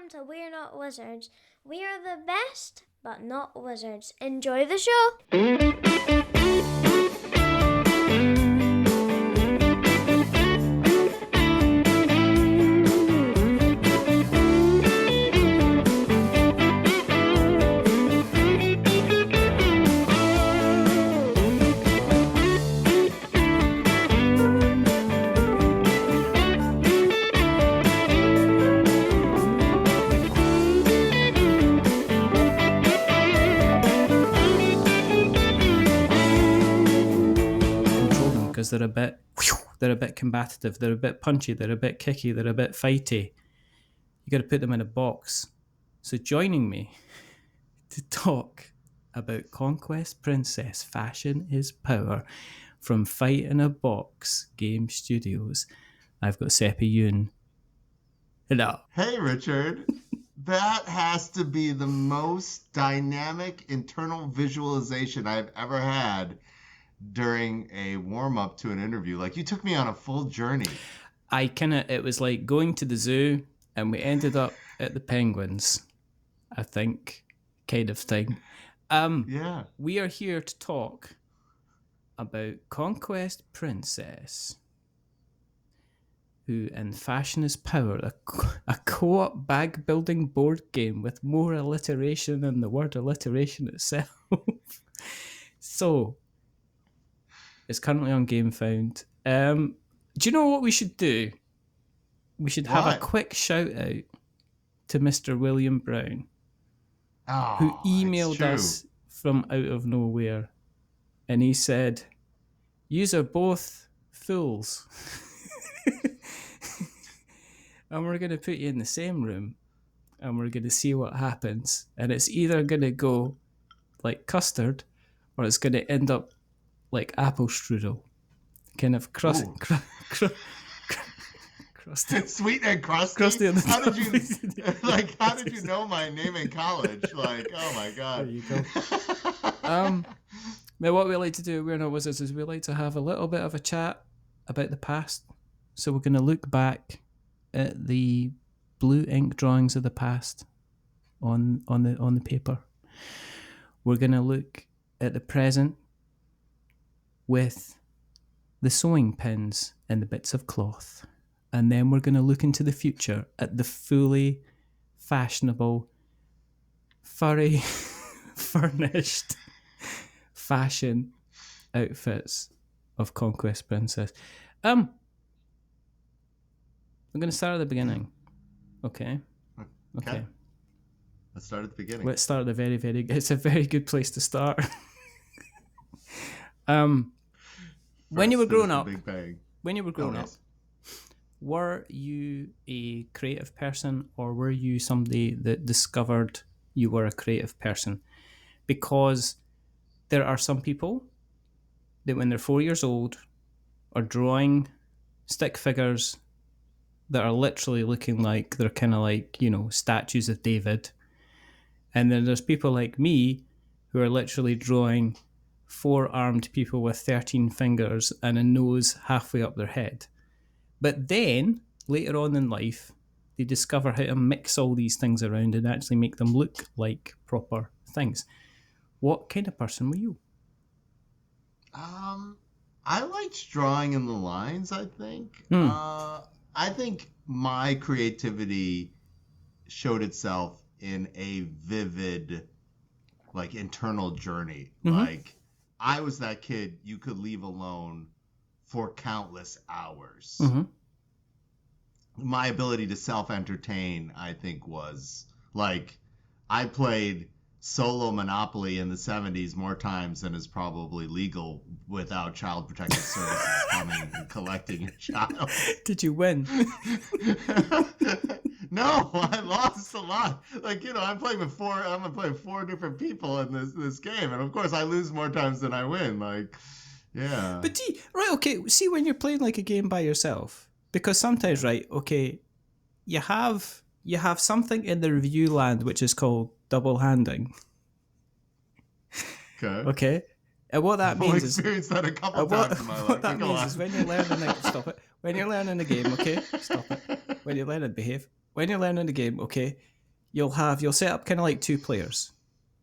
welcome to We're Not Wizards. We are the best, but not wizards. Enjoy the show! They're a bit combative, they're a bit punchy, they're a bit kicky, they're a bit fighty. You got to put them in a box. So joining me to talk about Conquest Princess, Fashion is Power from Fight in a Box Game Studios, I've got Seppy Yoon. Hello. Hey, Richard. That has to be the most dynamic internal visualization I've ever had during a warm-up to an interview. Like, you took me on a full journey. It was like going to the zoo and we ended up at the penguins, I think, kind of thing. Yeah. We are here to talk about Conquest Princess, who in Fashion is Power, a co-op bag-building board game with more alliteration than the word alliteration itself. So, it's currently on GameFound. Do you know what we should do? We should have a quick shout out to Mr. William Brown, who emailed us from out of nowhere, and he said, "Yous are both fools, and we're going to put you in the same room, and we're going to see what happens, and it's either going to go like custard, or it's going to end up like apple strudel, kind of crusty. Sweet and crusty. How did you know my name in college? Like, oh my god. There you go. Now what we like to do, We're Not Wizards, is we like to have a little bit of a chat about the past. So we're going to look back at the blue ink drawings of the past on the paper. We're going to look at the present with the sewing pins and the bits of cloth. And then we're going to look into the future at the fully fashionable, furry, furnished fashion outfits of Conquest Princess. I'm going to start at the beginning. Okay. Let's start at the beginning. Let's start at the it's a very good place to start. When you were growing up, were you a creative person, or were you somebody that discovered you were a creative person? Because there are some people that when they're 4 years old are drawing stick figures that are literally looking like they're kind of like, statues of David. And then there's people like me who are literally drawing 4-armed people with 13 fingers and a nose halfway up their head. But then, later on in life, they discover how to mix all these things around and actually make them look like proper things. What kind of person were you? I liked drawing in the lines, I think. I think my creativity showed itself in a vivid, internal journey. Mm-hmm. Like, I was that kid you could leave alone for countless hours. Mm-hmm. My ability to self-entertain, I think, was, I played solo Monopoly in the 70s more times than is probably legal without Child Protective Services coming and collecting your child. Did you win? No, I lost a lot. I'm playing four different people in this game, and of course I lose more times than I win. Yeah. But see when you're playing a game by yourself, because sometimes, you have something in the review land which is called double handing. Okay. And what that means is... I've experienced that a couple times in my life. What that means is when you're learning... Stop it. When you're learning the game, okay? Stop it. When you're learning... Behave. When you're learning the game, okay? you'll set up kind of like 2 players,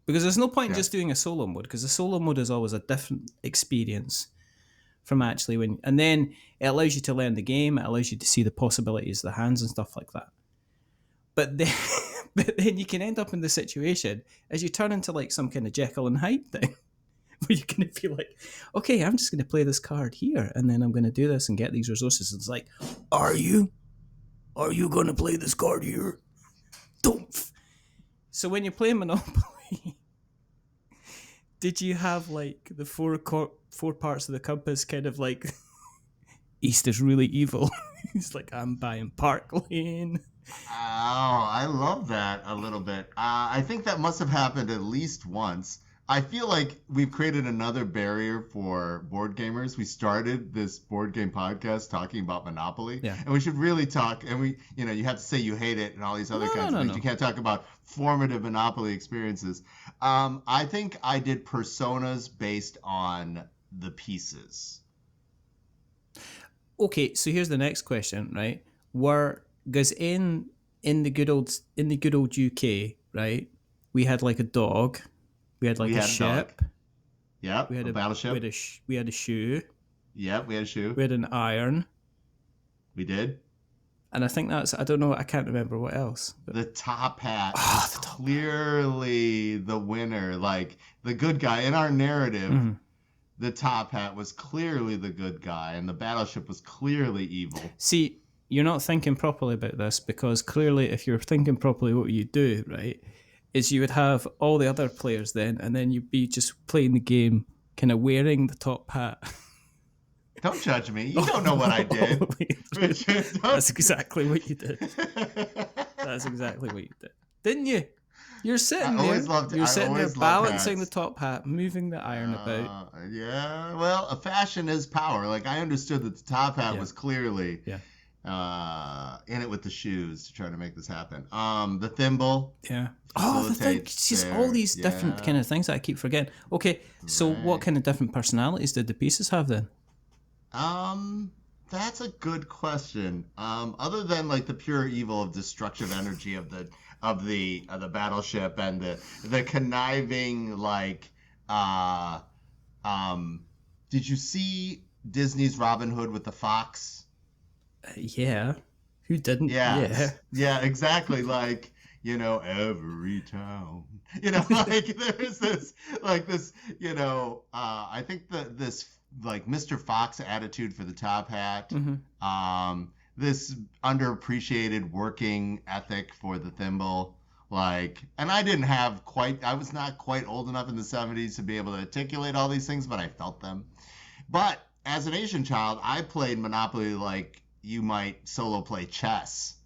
because there's no point in Yeah. just doing a solo mode, because the solo mode is always a different experience from actually and then it allows you to learn the game, it allows you to see the possibilities of the hands and stuff like that. But then, but then you can end up in the situation as you turn into like some kind of Jekyll and Hyde thing, where you're going to feel like, okay, I'm just going to play this card here, and then I'm going to do this and get these resources. It's like, are you going to play this card here? Don't. So when you're playing Monopoly, did you have like the 4 parts of the compass kind of like, East is really evil? He's like, I'm buying Park Lane. Oh, I love that a little bit. I think that must have happened at least once. I feel like we've created another barrier for board gamers. We started this board game podcast talking about Monopoly, and we should really talk. And you have to say you hate it and all these other kinds of things. You can't talk about formative Monopoly experiences. I think I did personas based on the pieces. Okay, so here's the next question, right? Because in the good old UK, right? We had like a dog. We had like a ship. Yep. We had a battleship. We had a shoe. Yep, we had a shoe. We had an iron. We did. And I think I don't know, I can't remember what else. But... The top hat was clearly the winner. Like, the good guy in our narrative, the top hat was clearly the good guy, and the battleship was clearly evil. See, you're not thinking properly about this, because clearly if you're thinking properly, what you do, right, is you would have all the other players then, and then you'd be just playing the game kind of wearing the top hat. Don't judge me. You don't know what I did. Richard, That's exactly what you did. That's exactly what you did. Didn't you? You're sitting You're sitting there balancing the top hat, moving the iron about. Yeah, well, a fashion is power. Like, I understood that the top hat was clearly in it with the shoes to try to make this happen. The thimble. Yeah. Oh, the thing. Just all these different kind of things that I keep forgetting. Okay, so what kind of different personalities did the pieces have then? That's a good question. Other than like the pure evil of destructive energy of the battleship and the conniving like did you see Disney's Robin Hood with the fox? Yeah. Who didn't? Yeah, exactly. Like, every town. Like there's this I think this like Mr. Fox attitude for the top hat. This underappreciated working ethic for the thimble. Like, and I was not quite old enough in the 70s to be able to articulate all these things, but I felt them. But as an Asian child, I played Monopoly like you might solo play chess.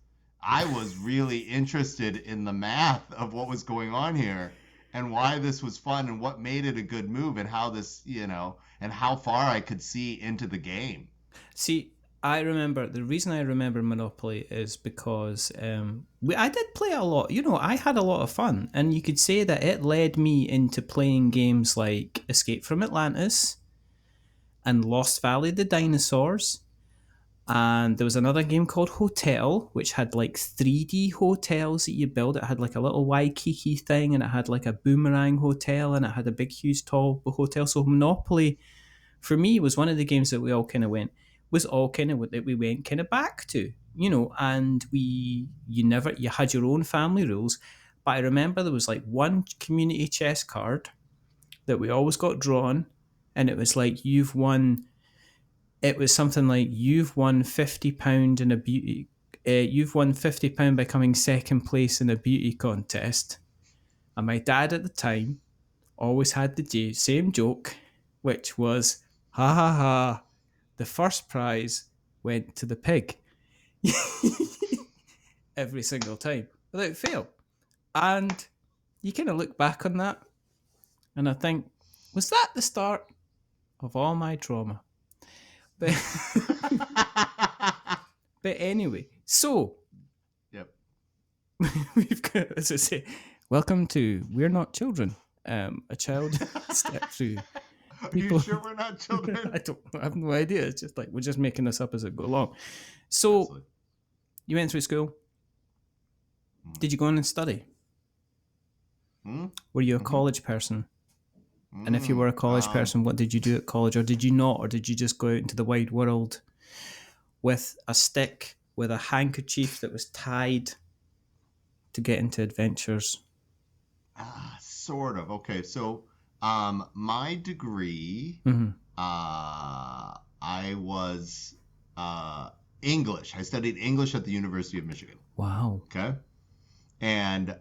I was really interested in the math of what was going on here and why this was fun and what made it a good move and how this, and how far I could see into the game. See, the reason I remember Monopoly is because I did play a lot. I had a lot of fun, and you could say that it led me into playing games like Escape from Atlantis and Lost Valley of the Dinosaurs. And there was another game called Hotel, which had like 3D hotels that you build. It had like a little Waikiki thing, and it had like a boomerang hotel, and it had a big, huge, tall hotel. So Monopoly, for me, was one of the games that we went back to, and you had your own family rules. But I remember there was like one community chess card that we always got drawn, and it was like it was something like you've won £50 in a beauty. You've won £50 by coming second place in a beauty contest. And my dad at the time always had the same joke, which was, ha ha ha, the first prize went to the pig. Every single time, without fail. And you kind of look back on that, and I think, was that the start of all my trauma? But anyway, so we've got, as I say, welcome to We're Not Children. A child step through. People, are you sure we're not children? I have no idea. It's just like we're just making this up as it go along. So, You went through school. Did you go on and study? Were you a college person? And if you were a college person, what did you do at college? Or did you not? Or did you just go out into the wide world with a stick, with a handkerchief that was tied to get into adventures? Sort of. Okay, so my degree, I was English. I studied English at the University of Michigan. Wow. Okay, and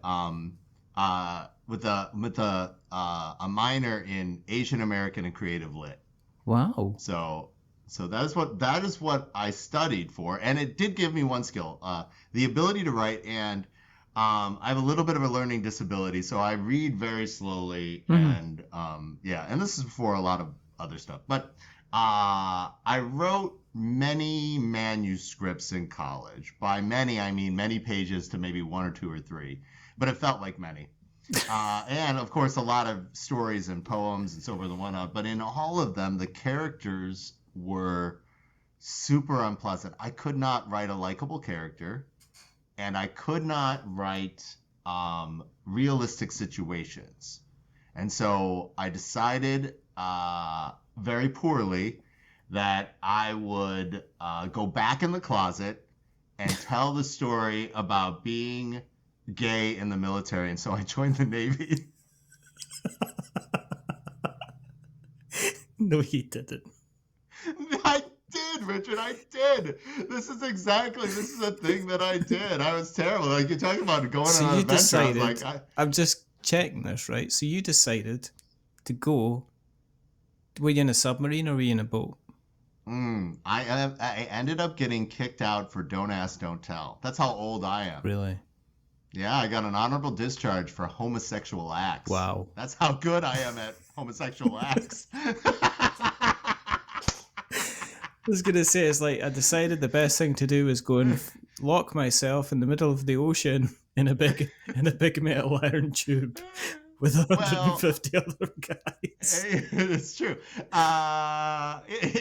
with a minor in Asian American and Creative Lit. Wow. So that is what I studied for, and it did give me one skill, the ability to write. And I have a little bit of a learning disability, so I read very slowly, and and this is before a lot of other stuff. But I wrote many manuscripts in college. By many, I mean many pages to maybe 1 or 2 or 3, but it felt like many. And of course, a lot of stories and poems and so forth and whatnot. But in all of them, the characters were super unpleasant. I could not write a likable character, and I could not write realistic situations. And so I decided very poorly that I would go back in the closet and tell the story about being gay in the military. And so I joined the Navy. No, he didn't. I did, Richard. I did. This is a thing that I did. I was terrible. Like, you're talking about going on an adventure. Decided, I'm just checking this, right? So you decided to go. Were you in a submarine or were you in a boat? I ended up getting kicked out for Don't Ask, Don't Tell. That's how old I am. Really? Yeah, I got an honorable discharge for homosexual acts. Wow. That's how good I am at homosexual acts. I was going to say, it's like I decided the best thing to do was go and lock myself in the middle of the ocean in a big metal iron tube with 150 other guys. It's true.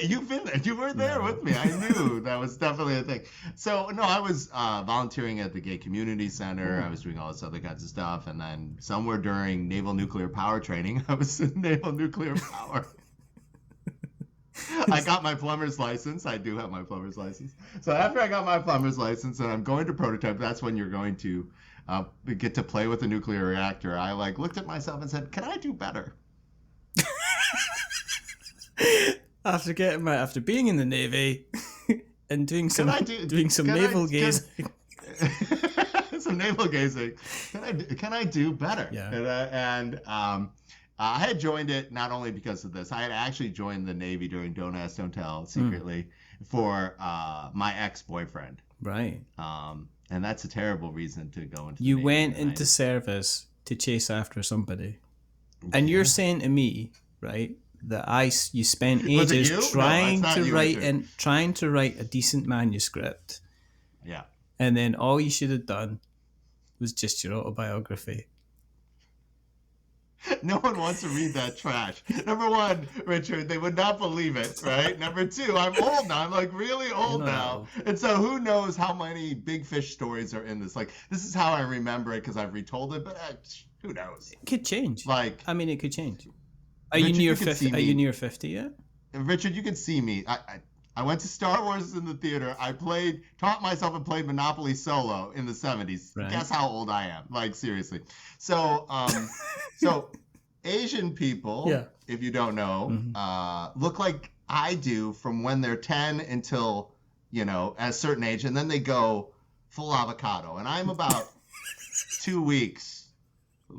You've been there. You were there with me. I knew that was definitely a thing. So, no, I was volunteering at the Gay Community Center. I was doing all this other kinds of stuff. And then somewhere during naval nuclear power training, I was in naval nuclear power. I got my plumber's license. I do have my plumber's license. So after I got my plumber's license and I'm going to prototype, that's when you're going to get to play with a nuclear reactor. I looked at myself and said, can I do better? After being in the Navy and doing some naval gazing. Some naval gazing. Can I do better? Yeah. I had joined it not only because of this. I had actually joined the Navy during Don't Ask, Don't Tell secretly for my ex-boyfriend. Right. And that's a terrible reason to go into. You went into service to chase after somebody, and you're saying to me, right, that you spent ages trying to write a decent manuscript. Yeah. And then all you should have done was just your autobiography. No one wants to read that trash. Number one, Richard, they would not believe it, right? Number two, I'm old now. I'm really old now. And so who knows how many big fish stories are in this? This is how I remember it because I've retold it, but who knows? It could change. It could change. Are Richard, you near 50? Are you near 50 yet? Richard, you can see me. I went to Star Wars in the theater. I taught myself and played Monopoly solo in the 70s. Right. Guess how old I am? Seriously. So, Asian people, if you don't know, look like I do from when they're 10 until, at a certain age, and then they go full avocado. And I'm about 2 weeks.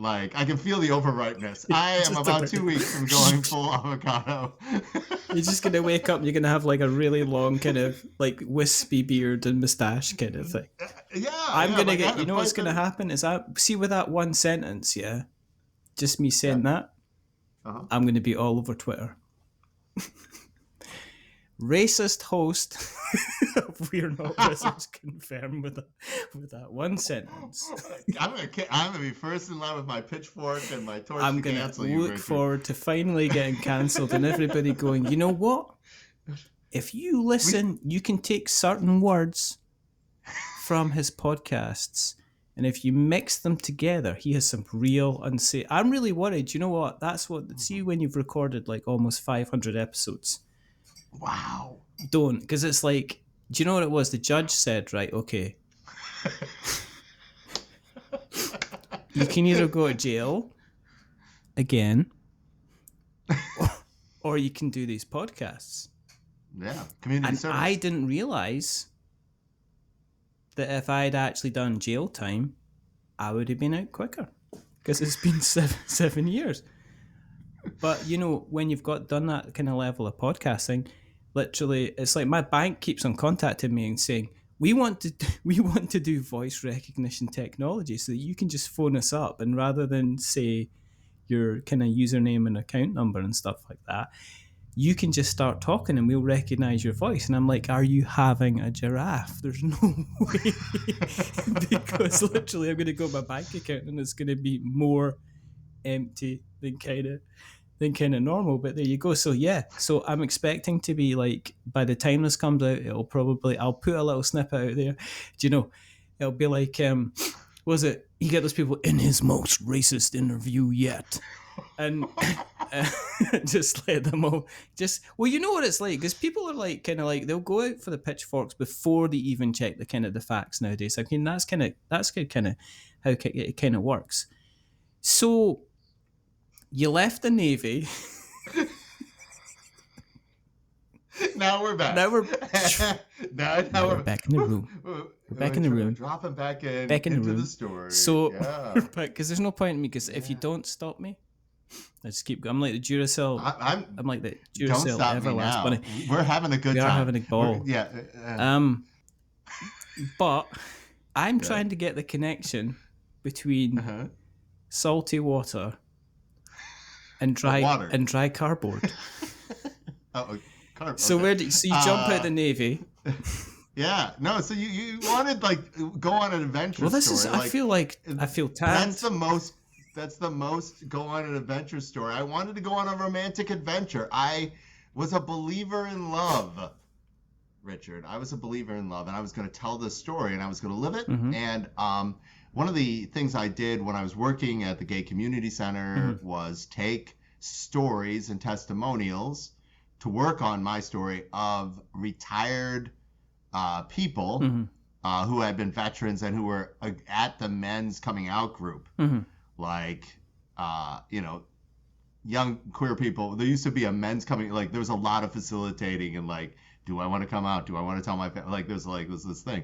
I can feel the overripeness. I am about 2 weeks from going full avocado. You're just going to wake up and you're going to have a really long kind of wispy beard and mustache kind of thing. I'm going to get, what's going to happen is see with that one sentence, just me saying that, I'm going to be all over Twitter. Racist host of We're Not Wizards confirmed with that one sentence. I'm gonna be first in line with my pitchfork and my torch. I'm gonna look forward to finally getting cancelled and everybody going, you know what? If you listen, you can take certain words from his podcasts And if you mix them together, he has some real unsafe. I'm really worried. You know what? That's what. See, when you've recorded like almost 500 episodes, Wow. don't, because it's like, do you know what it was? The judge said, right, okay, you can either go to jail again, or you can do these podcasts. Yeah, community and service. I didn't realize that if I'd actually done jail time, I would have been out quicker, because it's been seven years. But you know, when you've done that kind of level of podcasting, literally, it's like my bank keeps on contacting me and saying, we want to do voice recognition technology so that you can just phone us up, and rather than say your kind of username and account number and stuff like that, you can just start talking and we'll recognize your voice. And I'm like, are you having a giraffe? There's no way. Because literally I'm going to go to my bank account and it's going to be more empty than kind of normal. But there you go. So yeah, so I'm expecting to be like, by the time this comes out, I'll put a little snippet out there. Do you know, it'll be like, was it, you get those people in his most racist interview yet, and just let them all well, you know what it's like, because people are like kind of like, they'll go out for the pitchforks before they even check the kind of the facts nowadays. I mean, that's kind of how it kind of works. So you left the Navy. Now we're back. Now we're now we're back in the room. We're back in the room. Dropping back into the room. The story. So, yeah. Because there's no point in me, because if you don't stop me, I just keep going. I'm like the Duracell. I'm like the Duracell. Don't stop me now. Bunny. We're having a good time. We are having a ball. But I'm trying to get the connection between salty water and dry cardboard. Cardboard. So so you jump out the Navy. Yeah, no. So you wanted like go on an adventure. Well, this story. I feel tanned. That's the most go on an adventure story. I wanted to go on a romantic adventure. I was a believer in love, Richard. I was a believer in love, and I was going to tell this story, and I was going to live it. Mm-hmm. And one of the things I did when I was working at the Gay Community Center was take stories and testimonials to work on my story of retired people who had been veterans and who were at the men's coming out group. Like, young queer people. There used to be a men's coming, like there was a lot of facilitating and like, do I want to come out? Do I want to tell my family? Like there's this thing.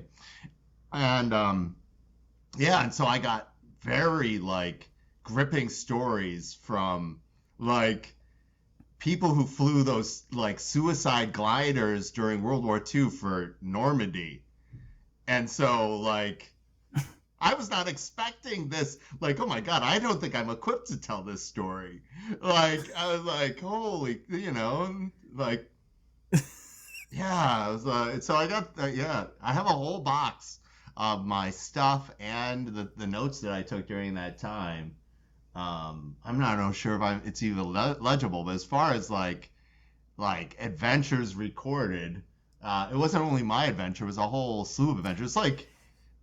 And and so I got very like gripping stories from like people who flew those like suicide gliders during World War II for Normandy. And so like I was not expecting this. Like, oh my God, I don't think I'm equipped to tell this story. Like, I was like, holy, like, yeah. I was so I got, I have a whole box of my stuff and the notes that I took during that time. I'm not sure if it's even legible, but as far as like adventures recorded, it wasn't only my adventure, it was a whole slew of adventures. It's like,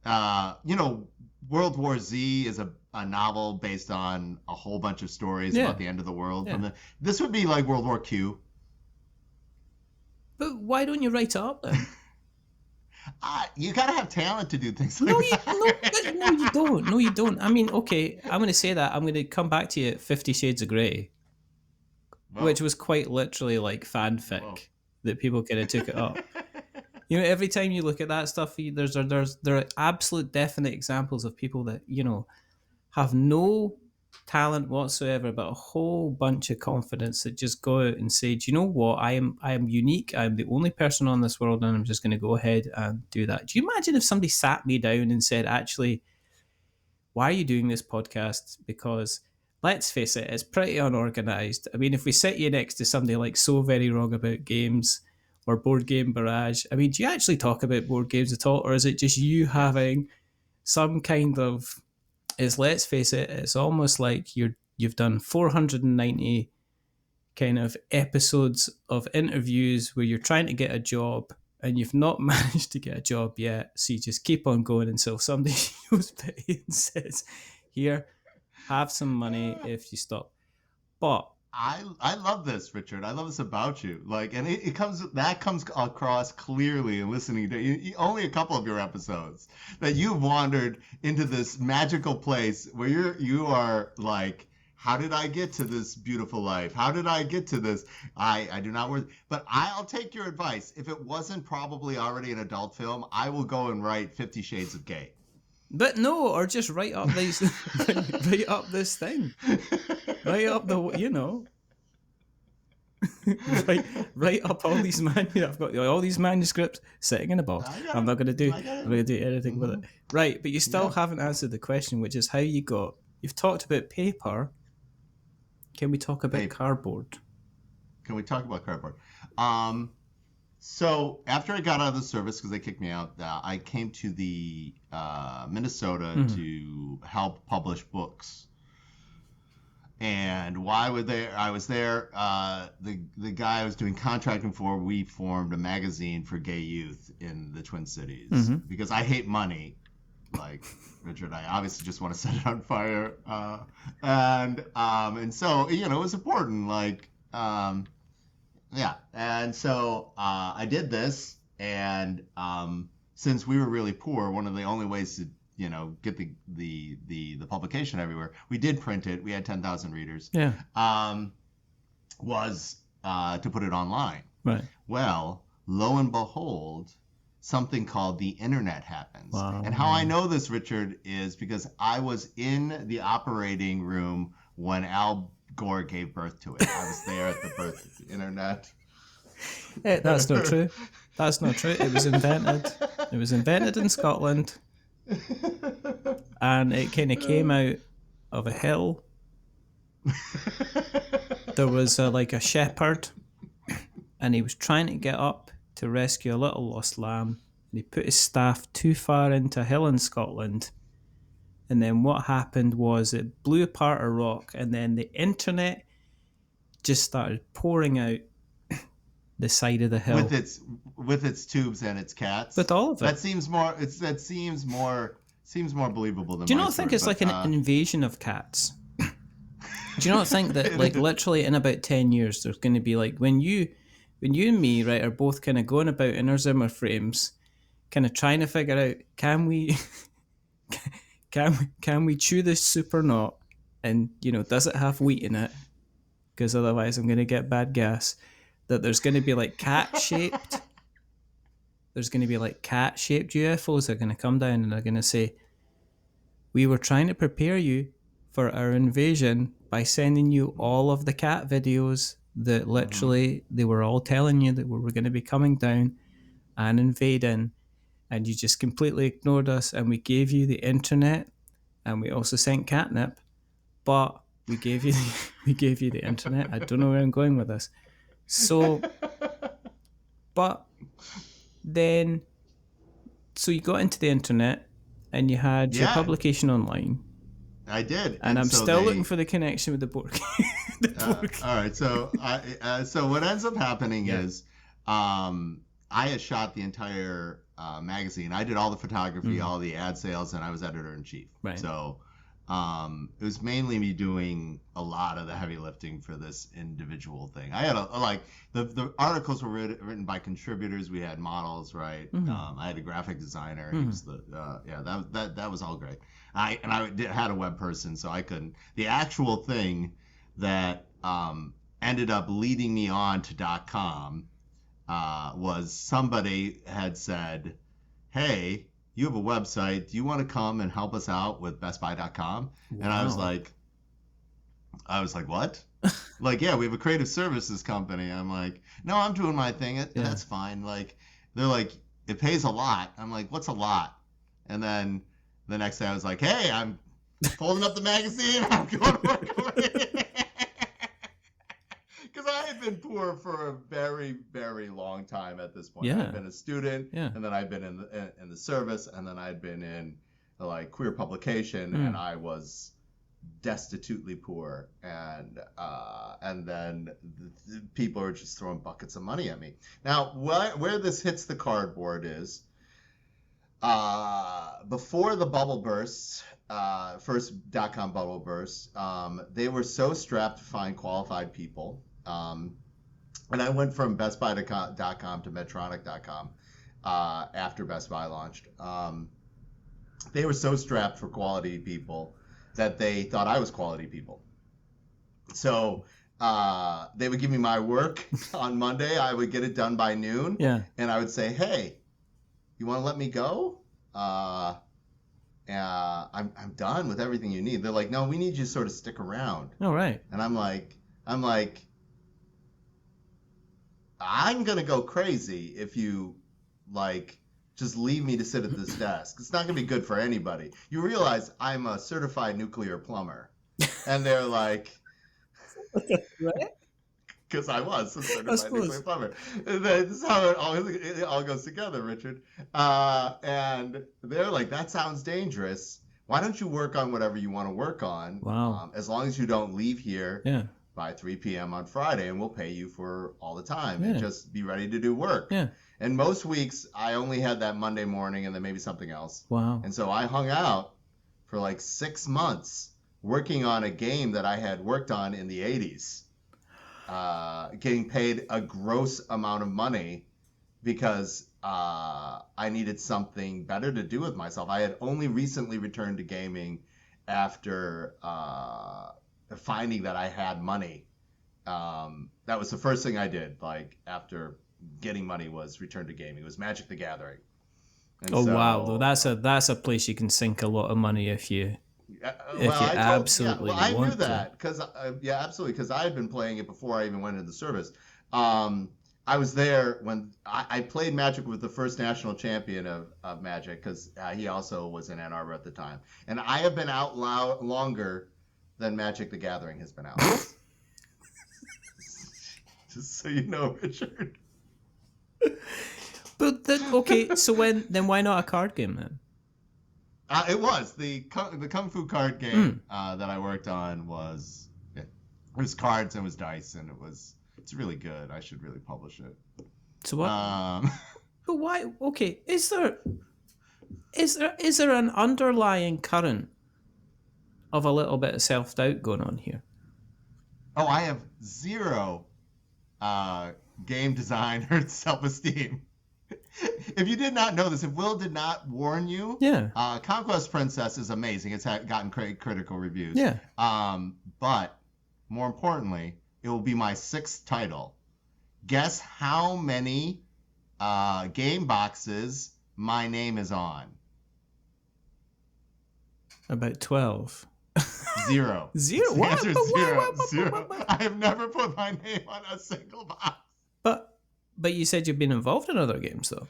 World War Z is a novel based on a whole bunch of stories about the end of the world. Yeah. This would be like World War Q. But why don't you write it up then? You gotta have talent to do things like that. No, you don't. No, you don't. I mean, okay, I'm going to say that. I'm going to come back to you at 50 Shades of Grey, which was quite literally like fanfic that people kind of took it up. Every time you look at that stuff, there are absolute definite examples of people that, have no talent whatsoever, but a whole bunch of confidence that just go out and say, do you know what? I am unique. I'm the only person on this world, and I'm just going to go ahead and do that. Do you imagine if somebody sat me down and said, actually, why are you doing this podcast? Because let's face it, it's pretty unorganized. I mean, if we sit you next to somebody like So Very Wrong About Games or Board Game Barrage, I mean, do you actually talk about board games at all? Or is it just you having some kind of, let's face it, it's almost like you've done 490 kind of episodes of interviews where you're trying to get a job and you've not managed to get a job yet, so you just keep on going until somebody shows pity and says, here, have some money if you stop. But I love this, Richard. I love this about you. Like, and it comes across clearly in listening to only a couple of your episodes that you've wandered into this magical place where you are like, how did I get to this beautiful life? How did I get to this? I do not work, but I'll take your advice. If it wasn't probably already an adult film, I will go and write 50 Shades of Gay. But no, or just write up these, write up this thing. Write up write up all these I've got all these manuscripts sitting in a box. I'm not going to do anything with it. Right, but you still haven't answered the question, which is how you've talked about paper. Can we talk about cardboard? Can we talk about cardboard? So after I got out of the service, because they kicked me out, I came to the Minnesota to help publish books. And while I was there, the guy I was doing contracting for, we formed a magazine for gay youth in the Twin Cities. Because I hate money, like Richard. I obviously just want to set it on fire. And so, it was important. Like, yeah. And so I did this. And since we were really poor, one of the only ways to get the publication everywhere. We did print it. We had 10,000 readers. Yeah. Was to put it online. Right. Well, lo and behold, something called the internet happens. Wow. And how I know this, Richard, is because I was in the operating room when Al Gore gave birth to it. I was there at the birth of the internet. That's not true. That's not true. It was invented. It was invented in Scotland. And it kind of came out of a hill. There was a shepherd, and he was trying to get up to rescue a little lost lamb, and he put his staff too far into a hill in Scotland, and then what happened was it blew apart a rock, and then the internet just started pouring out the side of the hill with its tubes and its cats. With all of it. That seems more believable than. Do you not think it's like an invasion of cats? Do you not think that literally in about 10 years there's going to be when you and me, right, are both kind of going about in our Zimmer frames, kind of trying to figure out can we chew this super knot, and does it have wheat in it? Because otherwise I'm going to get bad gas. That there's going to be cat-shaped. There's going to be cat-shaped UFOs that are going to come down and they're going to say, we were trying to prepare you for our invasion by sending you all of the cat videos that literally they were all telling you that we were going to be coming down and invading, and you just completely ignored us, and we gave you the internet, and we also sent catnip, but we gave you the internet. I don't know where I'm going with this. So, but then, so you got into the internet and you had your publication online. I did. And I'm so still looking for the connection with the book. All right. So, so what ends up happening is I had shot the entire magazine. I did all the photography, all the ad sales, and I was editor-in-chief. Right. So it was mainly me doing a lot of the heavy lifting for this individual thing. I had the articles were written by contributors. We had models, right? I had a graphic designer. He was that was all great. I had a web person, so I couldn't. The actual thing that ended up leading me on to .com was somebody had said, hey, you have a website. Do you want to come and help us out with bestbuy.com? Wow. And I was like, what? Yeah, we have a creative services company. I'm like, no, I'm doing my thing. That's fine. They're like, it pays a lot. I'm like, what's a lot? And then the next day I was like, hey, I'm folding up the magazine. I'm going to work away. Because I had been poor for a very, very long time at this point. Yeah. I'd been a student, and then I'd been in the service, and then I'd been in queer publication, and I was destitutely poor, and then people are just throwing buckets of money at me. Now, where this hits the cardboard is before the bubble bursts, first .com bubble burst, they were so strapped to find qualified people. And I went from BestBuy.com to Medtronic.com after Best Buy launched. They were so strapped for quality people that they thought I was quality people. So they would give me my work on Monday. I would get it done by noon. Yeah. And I would say, hey, you want to let me go? I'm done with everything you need. They're like, no, we need you to sort of stick around. Oh, right. And I'm like, I'm going to go crazy if you, just leave me to sit at this desk. It's not going to be good for anybody. You realize I'm a certified nuclear plumber. And they're like... Right? Because I was a certified nuclear plumber. This is how it all goes together, Richard. And they're like, that sounds dangerous. Why don't you work on whatever you want to work on? Wow. As long as you don't leave here Yeah. by 3 p.m. on Friday, and we'll pay you for all the time. Yeah. And just be ready to do work. Yeah. And most weeks, I only had that Monday morning and then maybe something else. Wow. And so I hung out for 6 months working on a game that I had worked on in the 80s. Getting paid a gross amount of money because I needed something better to do with myself. I had only recently returned to gaming after finding that I had money. That was the first thing I did, after getting money, was return to gaming. It was Magic the Gathering. And wow, though that's a place you can sink a lot of money if you absolutely want to. I knew that because absolutely, because I had been playing it before I even went into the service. I was there when I played Magic with the first national champion of Magic, because he also was in Ann Arbor at the time, and I have been out longer than Magic the Gathering has been out. Just so you know, Richard. But okay, so why not a card game then? It was the Kung Fu card game that I worked on it was cards and it was dice, and it's really good. I should really publish it. So what? But why? Okay, is there an underlying current of a little bit of self-doubt going on here? Oh, I have zero game designer self-esteem. If you did not know this, if Will did not warn you, Conquest Princess is amazing. It's gotten critical reviews. Yeah. But more importantly, it will be my 6th title. Guess how many game boxes my name is on? About 12. 0. 0? The answer is What? 0. I have never put my name on a single box. But you said you've been involved in other games, though.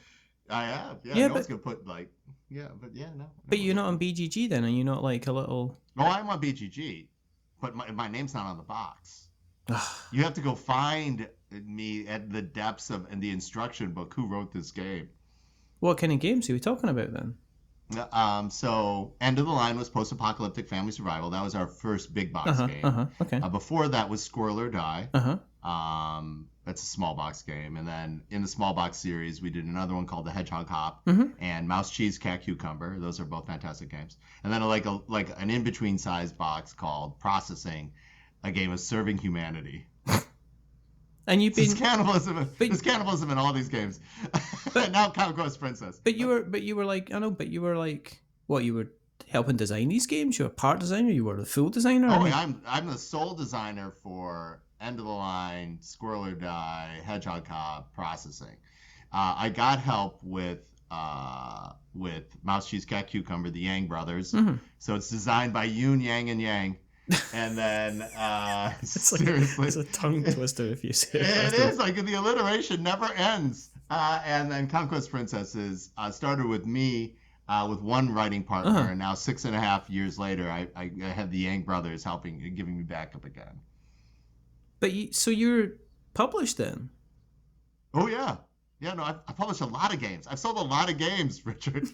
I have, yeah. Yeah, no one's gonna put no. But you're not on BGG then, and you're not a little. No, I'm on BGG, but my name's not on the box. You have to go find me at the depths of in the instruction book who wrote this game. What kind of games are we talking about then? So End of the Line was post-apocalyptic family survival. That was our first big box game. Okay. Before that was Squirrel or Die. That's a small box game. And then in the small box series, we did another one called The Hedgehog Hop and Mouse Cheese Cat Cucumber. Those are both fantastic games. And then like an in-between size box called Processing, a game of serving humanity. And you've been there's cannibalism in all these games. But now Conquest Princess. But you were what, you were helping design these games? You were a part designer, you were the full designer? I'm the sole designer for End of the Line, Squirrel or Die, Hedgehog Hop, Processing. I got help with Mouse Cheese Cat Cucumber, the Yang brothers. So it's designed by Yoon, Yang, and Yang. And then seriously, it's a tongue twister if you say it. It is the alliteration never ends. And then Conquest Princesses started with me with one writing partner, and now 6.5 years later, I have the Yang brothers giving me backup again. But so you're published then? Oh yeah, no, I published a lot of games. I've sold a lot of games, Richard.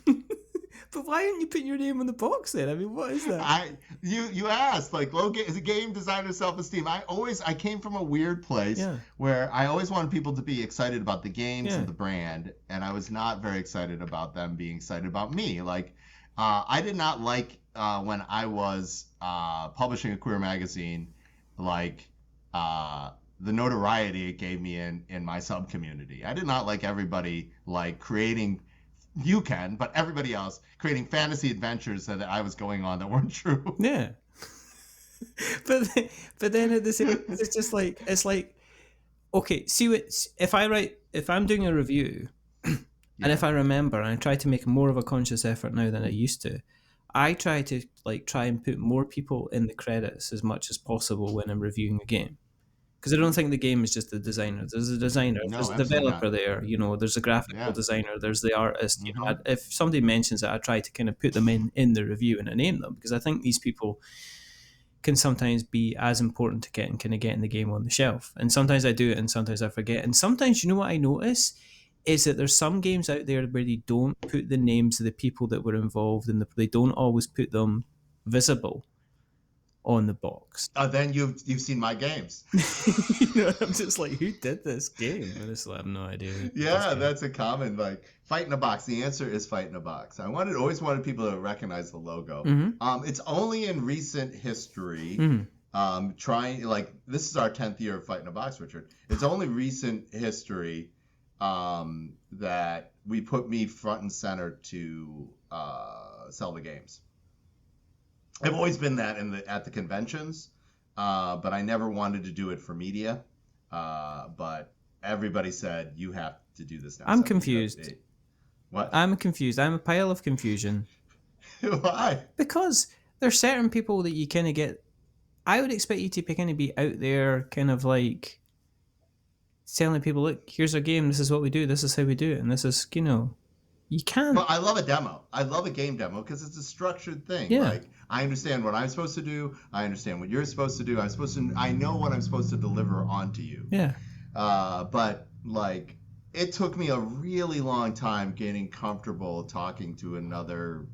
But why aren't you putting your name on the box then? I mean, what is that? You asked, like, low is a game designer self-esteem. I came from a weird place where I always wanted people to be excited about the games and the brand, and I was not very excited about them being excited about me. Like, I did not like when I was publishing a queer magazine, like the notoriety it gave me in my sub community. I did not like everybody like creating. You can, but everybody else creating fantasy adventures that I was going on that weren't true. Yeah. but then at the same, it's just like, it's like, okay, see what, if I'm doing a review and if I remember, and I try to make more of a conscious effort now than I used to, I try to try and put more people in the credits as much as possible when I'm reviewing a game. Because I don't think the game is just the designer. There's a designer, there's a developer there, there's a graphical designer, there's the artist. If somebody mentions it, I try to kind of put them in the review and I name them, because I think these people can sometimes be as important to getting the game on the shelf. And sometimes I do it and sometimes I forget. And sometimes, what I notice is that there's some games out there where they don't put the names of the people that were involved and they don't always put them visible on the box. Then you've seen my games. I'm just like, who did this game? Honestly, I have no idea. Yeah, that's a common, like, Fight in a Box. The answer is Fight in a Box. I always wanted people to recognize the logo. It's only in recent history, trying, like, this is our 10th year of Fight in a Box, Richard. It's only recent history that we put me front and center to sell the games. I've always been that at the conventions, but I never wanted to do it for media. But everybody said, you have to do this now. I'm confused. What? I'm confused. I'm a pile of confusion. Why? Because there's certain people that you kind of get. I would expect you to kind of be out there, kind of like telling people, look, here's our game. This is what we do. This is how we do it. And this is, you can't. Well, I love a demo. I love a game demo because it's a structured thing. Yeah. Like, I understand what I'm supposed to do. I understand what you're supposed to do. I know what I'm supposed to deliver onto you. Yeah. But like, it took me a really long time getting comfortable talking to another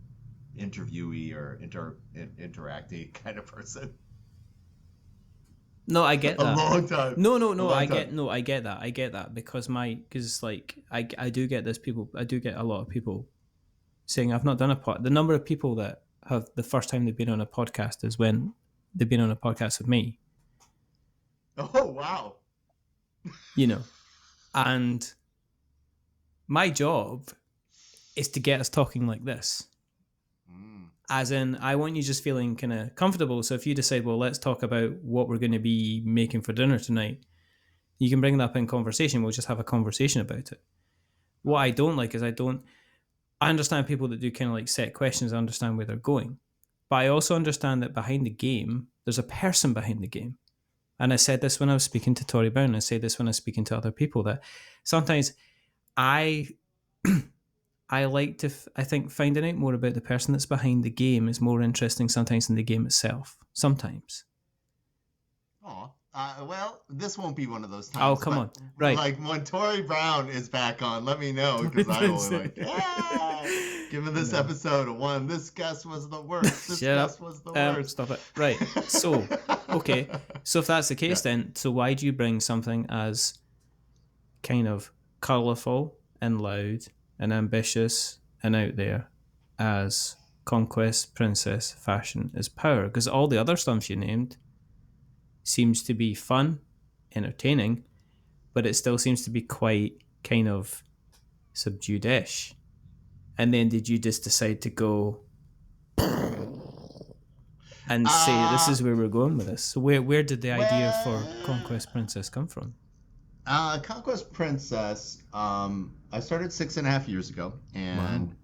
interviewee or interactee kind of person. No, I get that. A long time. No. I get that because I do get this. I do get a lot of people saying I've not done the number of people that have the first time they've been on a podcast is when they've been on a podcast with me. Oh wow. And my job is to get us talking like this. As in, I want you just feeling kind of comfortable. So if you decide, well, let's talk about what we're going to be making for dinner tonight, you can bring that up in conversation. We'll just have a conversation about it. What I don't like is I understand people that do kind of like set questions. I understand where they're going. But I also understand that behind the game, there's a person behind the game. And I said this when I was speaking to Tory Brown. I say this when I was speaking to other people, that sometimes I like to, I think finding out more about the person that's behind the game is more interesting sometimes than the game itself. Sometimes. Oh, well, this won't be one of those times. Oh, come on. Right. Like, when Tory Brown is back on, let me know, because I will given this episode a 1. This guest was the worst. This guest was the worst. Stop it. Right. So, okay. So if that's the case then, so why do you bring something as kind of colourful and loud and ambitious and out there as Conquest Princess Fashion is Power? Because all the other stuff you named seems to be fun, entertaining, but it still seems to be quite kind of subdued-ish. And then did you just decide to go and say this is where we're going with this? So where did the idea for Conquest Princess come from? Conquest Princess, I started 6.5 years ago, and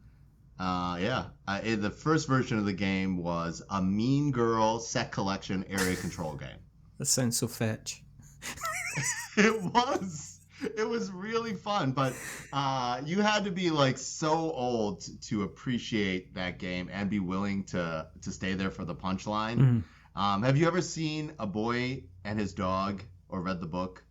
the first version of the game was a Mean Girl set collection area control game. That sounds so fetch. It was really fun, but you had to be like so old to appreciate that game and be willing to stay there for the punchline. Have you ever seen A Boy and His Dog or read the book?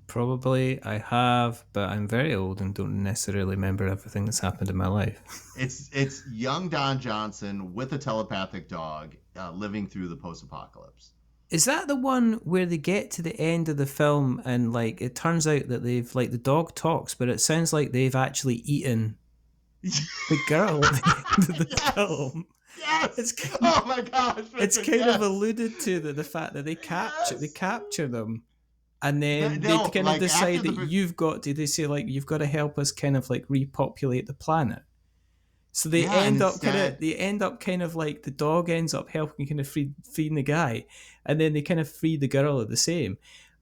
Probably I have, but I'm very old and don't necessarily remember everything that's happened in my life. It's young Don Johnson with a telepathic dog living through the post-apocalypse. Is that the one where they get to the end of the film and like it turns out that they've like the dog talks, but it sounds like they've actually eaten the girl at the end of the Yes! film? Yes. It's kind Oh my gosh. it's Richard, kind of yes! alluded to that the fact that they Yes! capture them, and then they No, kind of like, decide after that the you've got to. They say like you've got to help us kind of like repopulate the planet. So they yeah, and end up kind of like the dog ends up helping kind of freeing the guy, and then they kind of free the girl at the same,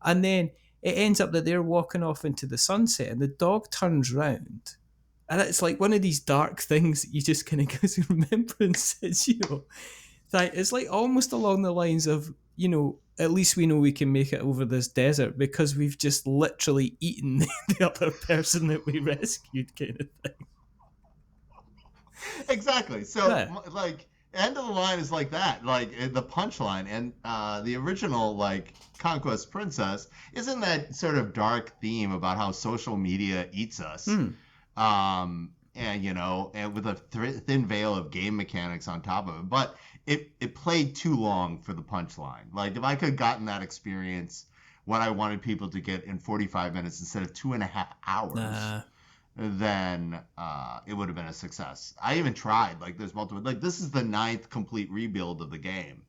and then it ends up that they're walking off into the sunset, and the dog turns round, and it's like one of these dark things that you just kind of goes in remembrances, Like it's like almost along the lines of at least we know we can make it over this desert because we've just literally eaten the other person that we rescued, kind of thing. Exactly. So, Yeah. like, end of the line is like that, like the punchline, and the original, like, Conquest Princess isn't that sort of dark theme about how social media eats us, and and with a thin veil of game mechanics on top of it, but it played too long for the punchline. Like, if I could have gotten that experience, what I wanted people to get in 45 minutes instead of 2.5 hours. Then it would have been a success. I even tried. Like, there's multiple. Like, this is the 9th complete rebuild of the game.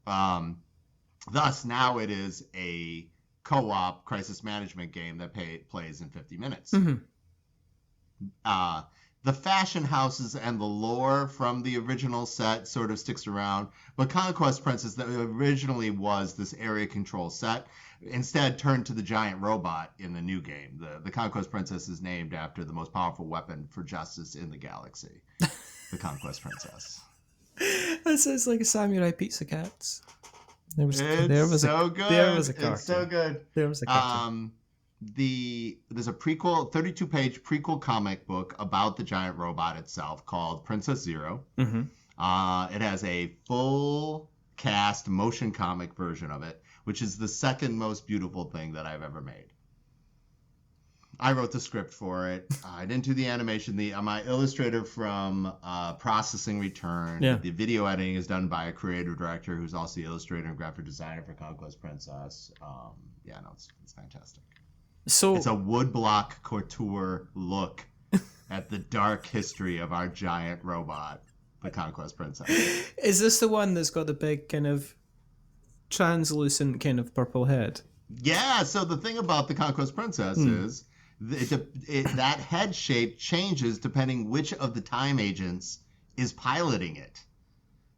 Thus, now it is a co-op crisis management game that plays in 50 minutes. Mm-hmm. The fashion houses and the lore from the original set sort of sticks around, but Conquest Princess, that originally was this area control set, instead turned to the giant robot in the new game. The Conquest Princess is named after the most powerful weapon for justice in the galaxy, the Conquest Princess. That sounds like a Samurai Pizza Cats. There was Good. There was a cartoon. It's so good. There was a cartoon. There's a 32-page prequel comic book about the giant robot itself called Princess Zero. Mm-hmm. It has a full cast motion comic version of it, which is the second most beautiful thing that I've ever made. I wrote the script for it. I didn't do the animation. My illustrator from Processing Return. Yeah. The video editing is done by a creative director who's also the illustrator and graphic designer for Conquest Princess. It's fantastic. So it's a woodblock couture look at the dark history of our giant robot, the Conquest Princess. Is this the one that's got the big kind of translucent kind of purple head? Yeah, so the thing about the Conquest Princess is that head shape changes depending which of the time agents is piloting it.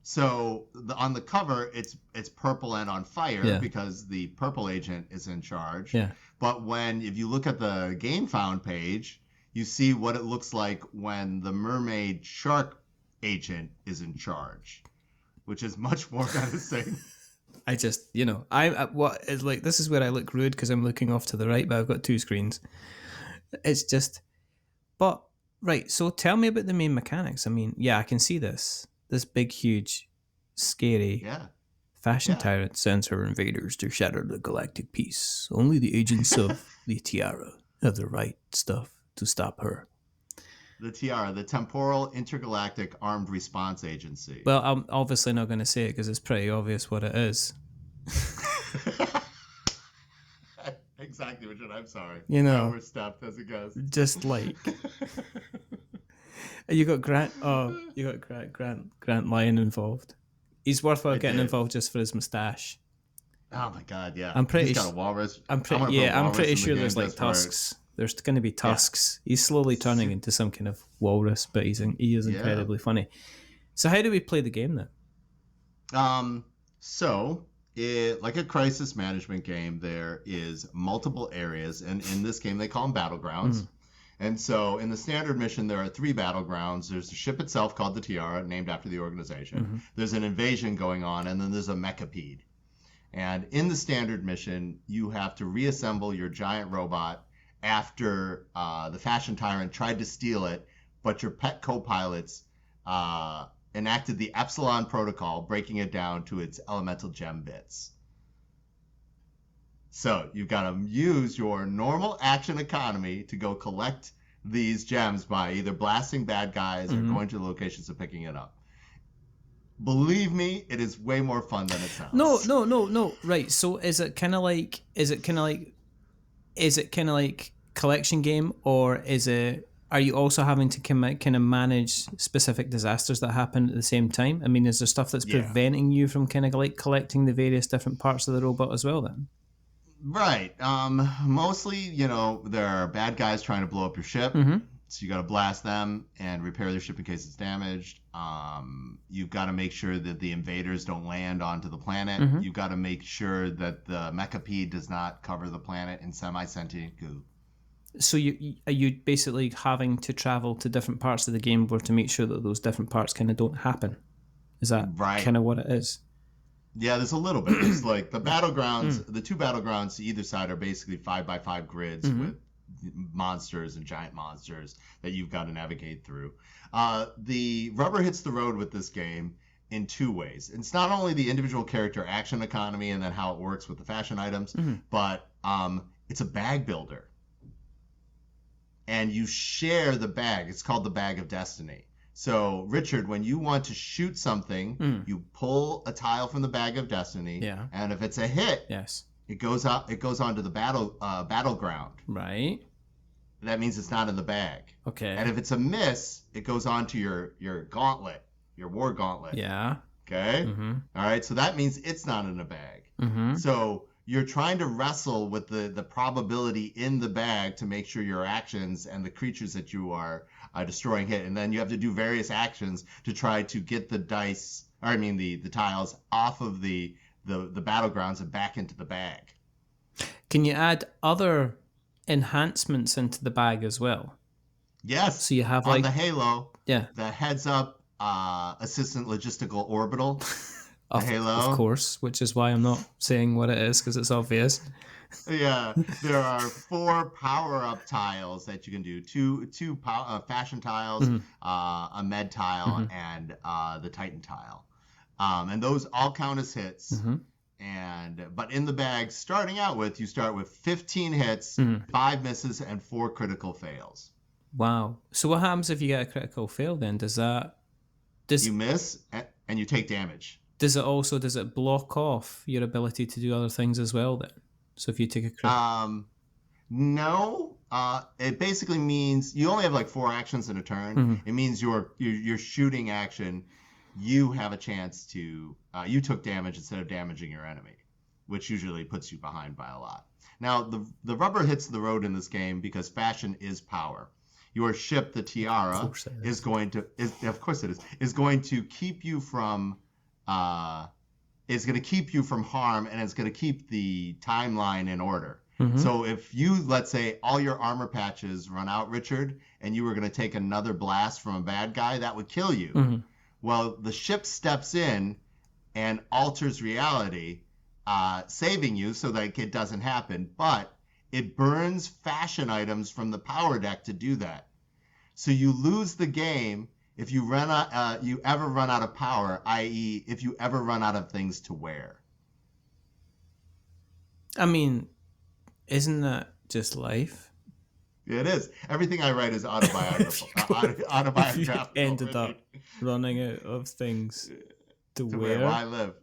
So on the cover, it's purple and on fire because the purple agent is in charge. Yeah. But if you look at the GameFound page, you see what it looks like when the mermaid shark agent is in charge, which is much more menacing. I just, this is where I look rude because I'm looking off to the right, but I've got two screens. It's just, but, right, so tell me about the main mechanics. I mean, I can see this big, huge, scary fashion tyrant sends her invaders to shatter the galactic peace. Only the agents of the Tiara have the right stuff to stop her. The Tiara, the Temporal Intergalactic Armed Response Agency. Well, I'm obviously not going to say it because it's pretty obvious what it is. Exactly, Richard. I'm sorry. We're stuffed as it goes. Just like you got Grant. Oh, you got Grant Lyon involved. He's worthwhile getting involved just for his moustache. Oh my God, yeah. He's got a walrus. I'm pretty sure there's like tusks. There's going to be tusks. Yeah. He's slowly turning into some kind of walrus, but he is incredibly funny. So how do we play the game then? Like a crisis management game, there is multiple areas, and in this game they call them battlegrounds. And so in the standard mission, there are 3 battlegrounds. There's the ship itself called the Tiara, named after the organization. There's an invasion going on, and then there's a mechapede. And in the standard mission, you have to reassemble your giant robot after the fashion tyrant tried to steal it, but your pet co-pilots enacted the Epsilon Protocol, breaking it down to its elemental gem bits. So you've got to use your normal action economy to go collect these gems by either blasting bad guys or going to the locations and picking it up. Believe me, it is way more fun than it sounds. No. Right. So is it kind of like collection game, or are you also having to kind of manage specific disasters that happen at the same time? I mean, is there stuff that's preventing you from kind of like collecting the various different parts of the robot as well then? Right. Mostly, there are bad guys trying to blow up your ship. So you got to blast them and repair their ship in case it's damaged. You've got to make sure that the invaders don't land onto the planet. You've got to make sure that the mechapede does not cover the planet in semi-sentient goo. So are you basically having to travel to different parts of the game where to make sure that those different parts kind of don't happen? Is that kind of what it is? Yeah, there's a little bit. There's like the battlegrounds, the two battlegrounds to either side are basically 5x5 grids with monsters and giant monsters that you've got to navigate through. The rubber hits the road with this game in two ways. It's not only the individual character action economy and then how it works with the fashion items, but it's a bag builder. And you share the bag. It's called the Bag of Destiny. So, Richard, when you want to shoot something, you pull a tile from the Bag of Destiny, and if it's a hit, it goes onto the battleground. Right. That means it's not in the bag. Okay. And if it's a miss, it goes onto your gauntlet, your war gauntlet. Yeah. Okay. All right. So that means it's not in a bag. So you're trying to wrestle with the probability in the bag to make sure your actions and the creatures that you are destroying hit. And then you have to do various actions to try to get the the tiles off of the battlegrounds and back into the bag. Can you add other enhancements into the bag as well? Yes. So you have on the Halo, the heads up assistant logistical orbital. Halo. Of course, which is why I'm not saying what it is, because it's obvious. Yeah, there are 4 power-up tiles that you can do. Two fashion tiles, a med tile, and the Titan tile. And those all count as hits. But in the bag, starting out with, you start with 15 hits, 5 misses, and 4 critical fails. Wow. So what happens if you get a critical fail then? You miss, and you take damage. Does it block off your ability to do other things as well then? So if you take a crit... No. It basically means you only have like 4 actions in a turn. It means your shooting action, you have a chance to... you took damage instead of damaging your enemy, which usually puts you behind by a lot. Now, the rubber hits the road in this game because fashion is power. Your ship, the Tiara, is going to keep you from... is going to keep you from harm, and it's going to keep the timeline in order. So if you, let's say, all your armor patches run out, Richard, and you were going to take another blast from a bad guy, that would kill you. Well, the ship steps in and alters reality, saving you so that it doesn't happen, but it burns fashion items from the power deck to do that. So you lose the game if you ever run out of power, i.e., if you ever run out of things to wear. I mean, isn't that just life? It is. Everything I write is autobiographical. Autobiographical. If you ended up running out of things to wear. Why live?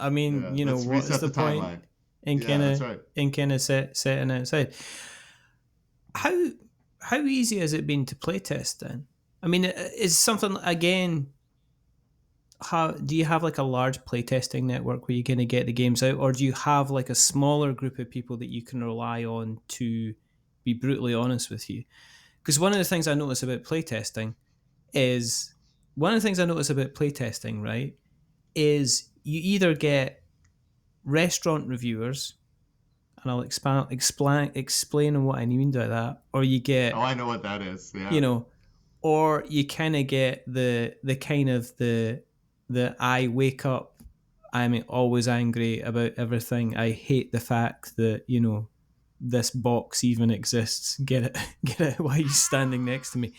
I mean, what is the point timeline. in kind of setting it aside? How easy has it been to playtest then? I mean, is something, again, do you have like a large playtesting network where you're going to get the games out, or do you have like a smaller group of people that you can rely on to be brutally honest with you? Because one of the things I notice about playtesting, right, is you either get restaurant reviewers, and I'll explain what I mean by that, or you get... Oh, I know what that is, yeah. Or you kind of get the I wake up, I'm always angry about everything. I hate the fact that, this box even exists. Get it while you're standing next to me.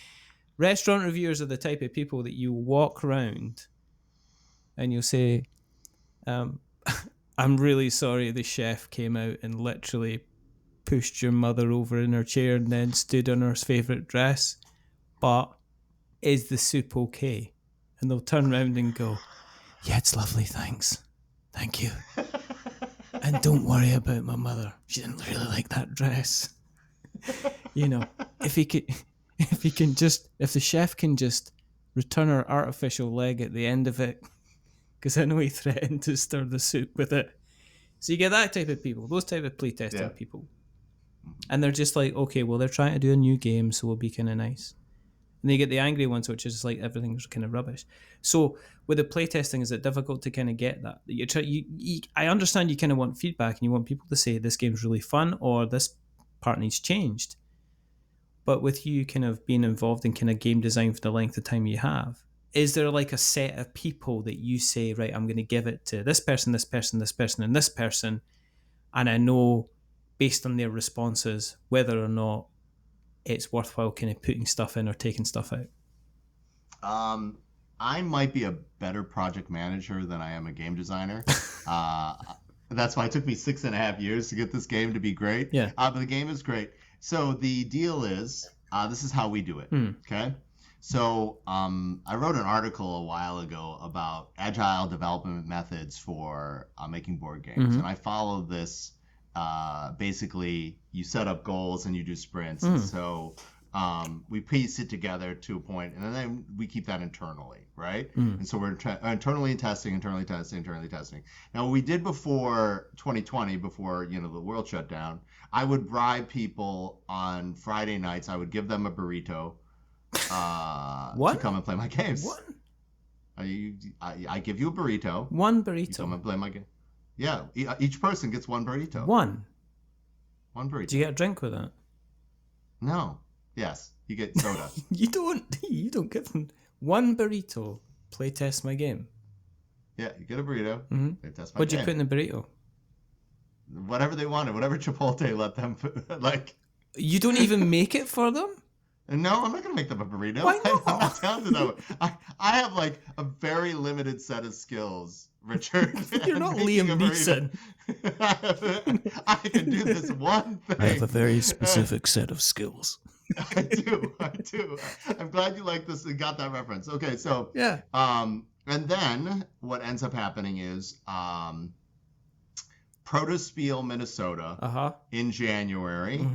Restaurant reviewers are the type of people that you walk around and you'll say, I'm really sorry the chef came out and literally pushed your mother over in her chair and then stood on her favourite dress, but is the soup okay? And they'll turn around and go, yeah, it's lovely, thanks. Thank you. And don't worry about my mother. She didn't really like that dress. You know, if the chef can just return her artificial leg at the end of it, because I know he threatened to stir the soup with it. So you get that type of people, those type of playtesting people. And they're just like, okay, well, they're trying to do a new game, so we'll be kind of nice. And they get the angry ones, which is just like everything's kind of rubbish. So with the playtesting, is it difficult to kind of get that? I understand you kind of want feedback and you want people to say this game's really fun or this part needs changed. But with you kind of being involved in kind of game design for the length of time you have, is there like a set of people that you say, right, I'm going to give it to this person, this person, this person, and this person, and I know based on their responses whether or not it's worthwhile kind of putting stuff in or taking stuff out? I might be a better project manager than I am a game designer. That's why it took me 6.5 years to get this game to be great. Yeah. But the game is great. So the deal is, this is how we do it. Okay. So I wrote an article a while ago about agile development methods for making board games. And I follow this. Basically, you set up goals and you do sprints. And so we piece it together to a point, and then we keep that internally, right? And so we're internally testing. Now, what we did before 2020, before the world shut down, I would bribe people on Friday nights. I would give them a burrito to come and play my games. What? I give you a burrito. One burrito. You come and play my game. Yeah, each person gets one burrito. One burrito. Do you get a drink with it? No. Yes, you get soda. You don't give them one burrito. Play test my game. Yeah, you get a burrito. Play test my What'd game. you put in the burrito? Whatever they wanted, whatever Chipotle let them put, like. You don't even make it for them? No, I'm not gonna make them a burrito. Why not? I'm not talented that way. I have like a very limited set of skills, Richard. You're not Liam Neeson. I can do this one thing. I have a very specific set of skills. I do. I'm glad you like this and got that reference. Okay, so yeah. And then what ends up happening is Protospiel, Minnesota, in January.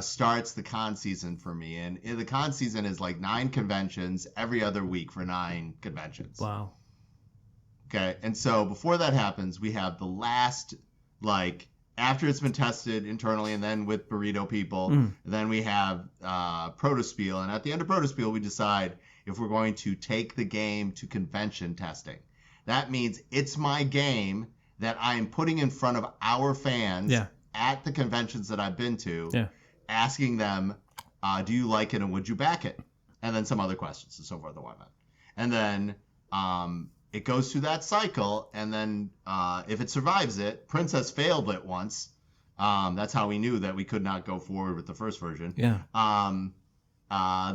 Starts the con season for me, and the con season is like 9 conventions every other week for 9 conventions. Wow. Okay, and so before that happens, we have the last, like, after it's been tested internally and then with burrito people, then we have Protospiel, and at the end of Protospiel, we decide if we're going to take the game to convention testing. That means it's my game that I am putting in front of our fans at the conventions that I've been to. Yeah. Asking them, do you like it and would you back it? And then some other questions and so forth and whatnot. And then it goes through that cycle. And then if it survives it, Princess failed it once. That's how we knew that we could not go forward with the first version. Yeah.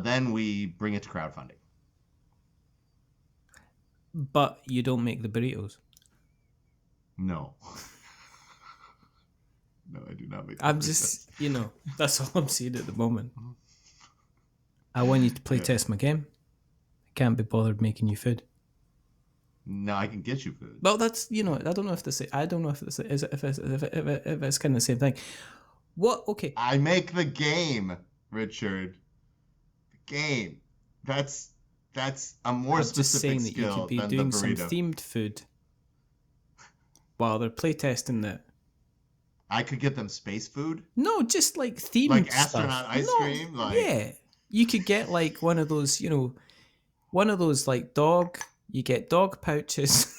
Then we bring it to crowdfunding. But you don't make the burritos. No. No, I do not make. I'm just, that's all I'm saying at the moment. I want you to play test my game. I can't be bothered making you food. No, I can get you food. Well, that's I don't know if this. I don't know if this is if it's kind of the same thing. What? Okay. I make the game, Richard. The game. That's a more specific skill than the burrito. I'm just saying that you could be doing some themed food while they're playtesting that. I could get them space food? No, just like themed like stuff. astronaut ice cream? Like... Yeah. You could get like one of those, like you get dog pouches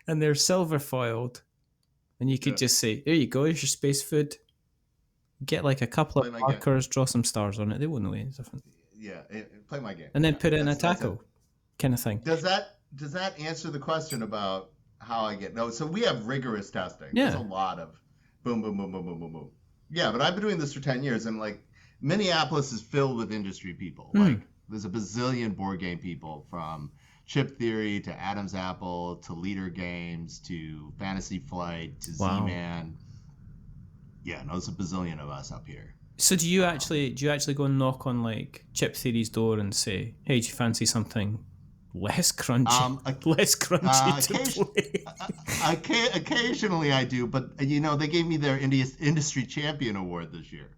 and they're silver foiled. And you could just say, there you go, here's your space food. Get like a couple of markers, draw some stars on it. They won't know any different. Yeah, play my game. And then put it in a taco kind of thing. Does that answer the question about how I get so we have rigorous testing. Yeah. There's a lot of boom. Yeah, but I've been doing this for 10 years and like Minneapolis is filled with industry people. Like there's a bazillion board game people from Chip Theory to Adam's Apple to Leader Games to Fantasy Flight to Wow. Z-Man. Yeah, no, there's a bazillion of us up here. So do you actually go and knock on like Chip Theory's door and say, "Hey, do you fancy something less crunchy, less crunchy to play?" Occasionally I do, but they gave me their industry champion award this year.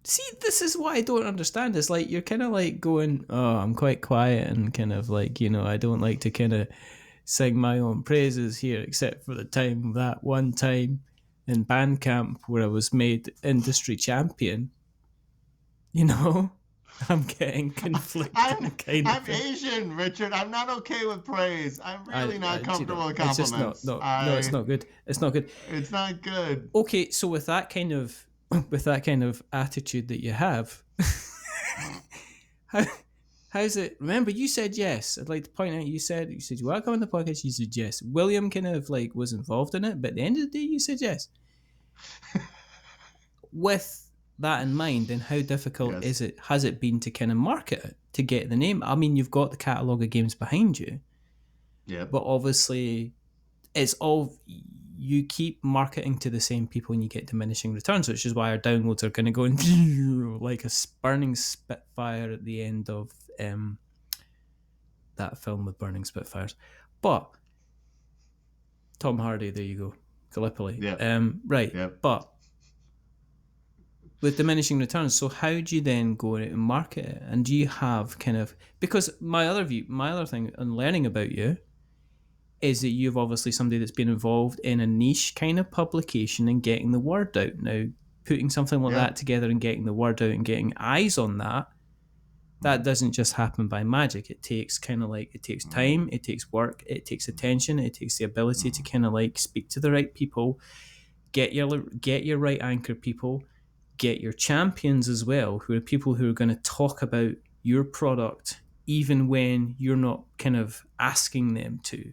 See, this is what I don't understand. It's like you're kind of like going, "Oh, I'm quite quiet and kind of like, I don't like to kind of sing my own praises here, except for that one time in Bandcamp where I was made industry champion." I'm getting conflicted. I'm Asian, Richard. I'm not okay with praise. I'm really not comfortable with compliments. It's not good. It's not good. It's not good. Okay, so with that kind of attitude that you have, how's it? Remember, you said yes. I'd like to point out you said you want to come on the podcast. You said yes. William kind of like was involved in it, but at the end of the day, you said yes. With that in mind, then how difficult has it been to kind of market it, to get the name? I mean, you've got the catalogue of games behind you. Yeah. But obviously it's all, you keep marketing to the same people and you get diminishing returns, which is why our downloads are going to go in like a burning Spitfire at the end of that film with burning Spitfires. But Tom Hardy, there you go. Gallipoli. Yeah. Right. Yep. But with diminishing returns, so how do you then go out and market it? And do you have kind of, because my other thing on learning about you is that you've obviously somebody that's been involved in a niche kind of publication and getting the word out. Now, putting something like that together and getting the word out and getting eyes on that doesn't just happen by magic. It takes time, it takes work, it takes attention, it takes the ability to kind of like speak to the right people, get your right anchor people, get your champions as well, who are people who are going to talk about your product even when you're not kind of asking them to.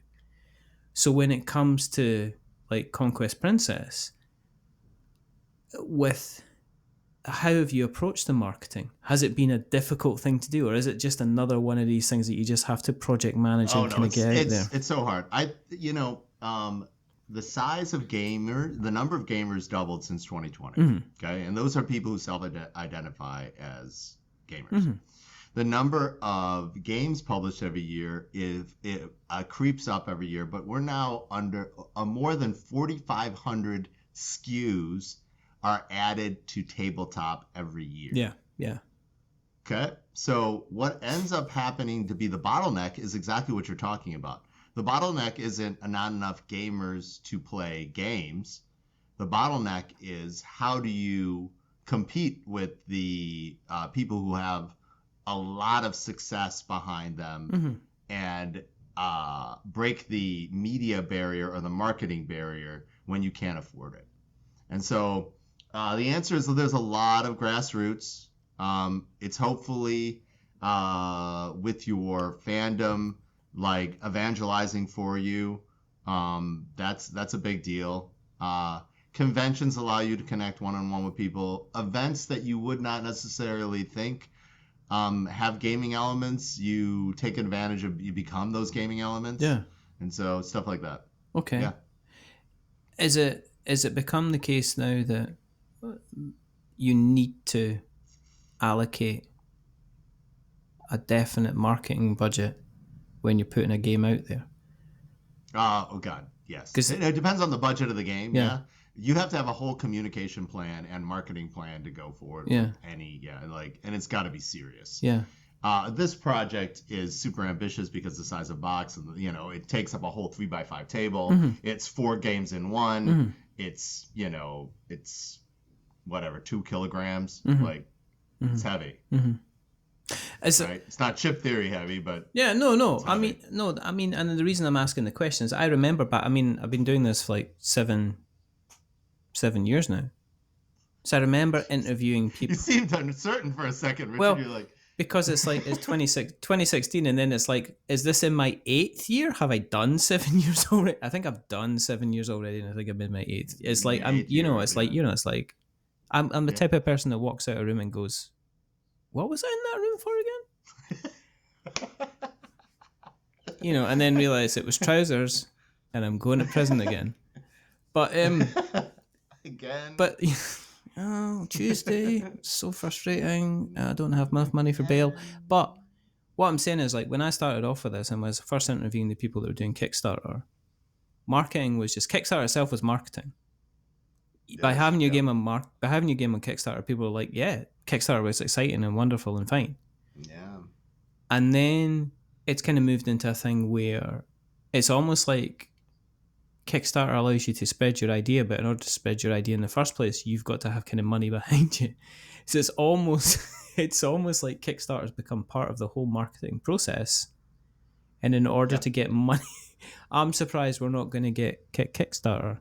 So when it comes to like Conquest Princess, how have you approached the marketing? Has it been a difficult thing to do, or is it just another one of these things that you just have to project manage and kind of get out there? It's so hard. The size of the number of gamers doubled since 2020. Mm-hmm. Okay, and those are people who self-identify as gamers. Mm-hmm. The number of games published every year creeps up every year, but we're now under more than 4,500 SKUs are added to tabletop every year. Yeah. Okay, so what ends up happening to be the bottleneck is exactly what you're talking about. The bottleneck isn't not enough gamers to play games. The bottleneck is how do you compete with the people who have a lot of success behind them and break the media barrier or the marketing barrier when you can't afford it. And so the answer is that there's a lot of grassroots. It's hopefully with your fandom like evangelizing for you. That's a big deal. Conventions allow you to connect one-on-one with people. Events that you would not necessarily think have gaming elements, you take advantage of, you become those gaming elements. Yeah. And so stuff like that. Okay. Yeah. Is it become the case now that you need to allocate a definite marketing budget when you're putting a game out there? Oh God, yes. It depends on the budget of the game. Yeah. You have to have a whole communication plan and marketing plan to go forward. Yeah. And it's got to be serious. Yeah. This project is super ambitious because the size of box, and it takes up a whole 3x5 table. It's 4 games in one. It's it's whatever 2 kilograms. It's heavy. Right? It's not Chip Theory heavy, but I mean, and the reason I'm asking the question is I remember back. I mean, I've been doing this for like 7 years now, so I remember interviewing people. You seemed uncertain for a second, Richard. Well, you're like, because it's like it's 2016, and then it's like, is this in my 8th year? Have I done 7 years already? I think I've done 7 years already, and I think I'm in my 8th. It's like I'm the type of person that walks out of a room and goes, "What was I in that room for again?" and then realised it was trousers, and I'm going to prison again. But Again. But oh, Tuesday, so frustrating. I don't have enough money for bail. But what I'm saying is, like, when I started off with this and was first interviewing the people that were doing Kickstarter, marketing was just Kickstarter itself was marketing. By having your game on Kickstarter, people were like, yeah, Kickstarter was exciting and wonderful and fine. Yeah. And then it's kind of moved into a thing where it's almost like Kickstarter allows you to spread your idea, but in order to spread your idea in the first place, you've got to have kind of money behind you. So it's almost like Kickstarter's become part of the whole marketing process. And in order to get money, I'm surprised we're not going to get Kickstarter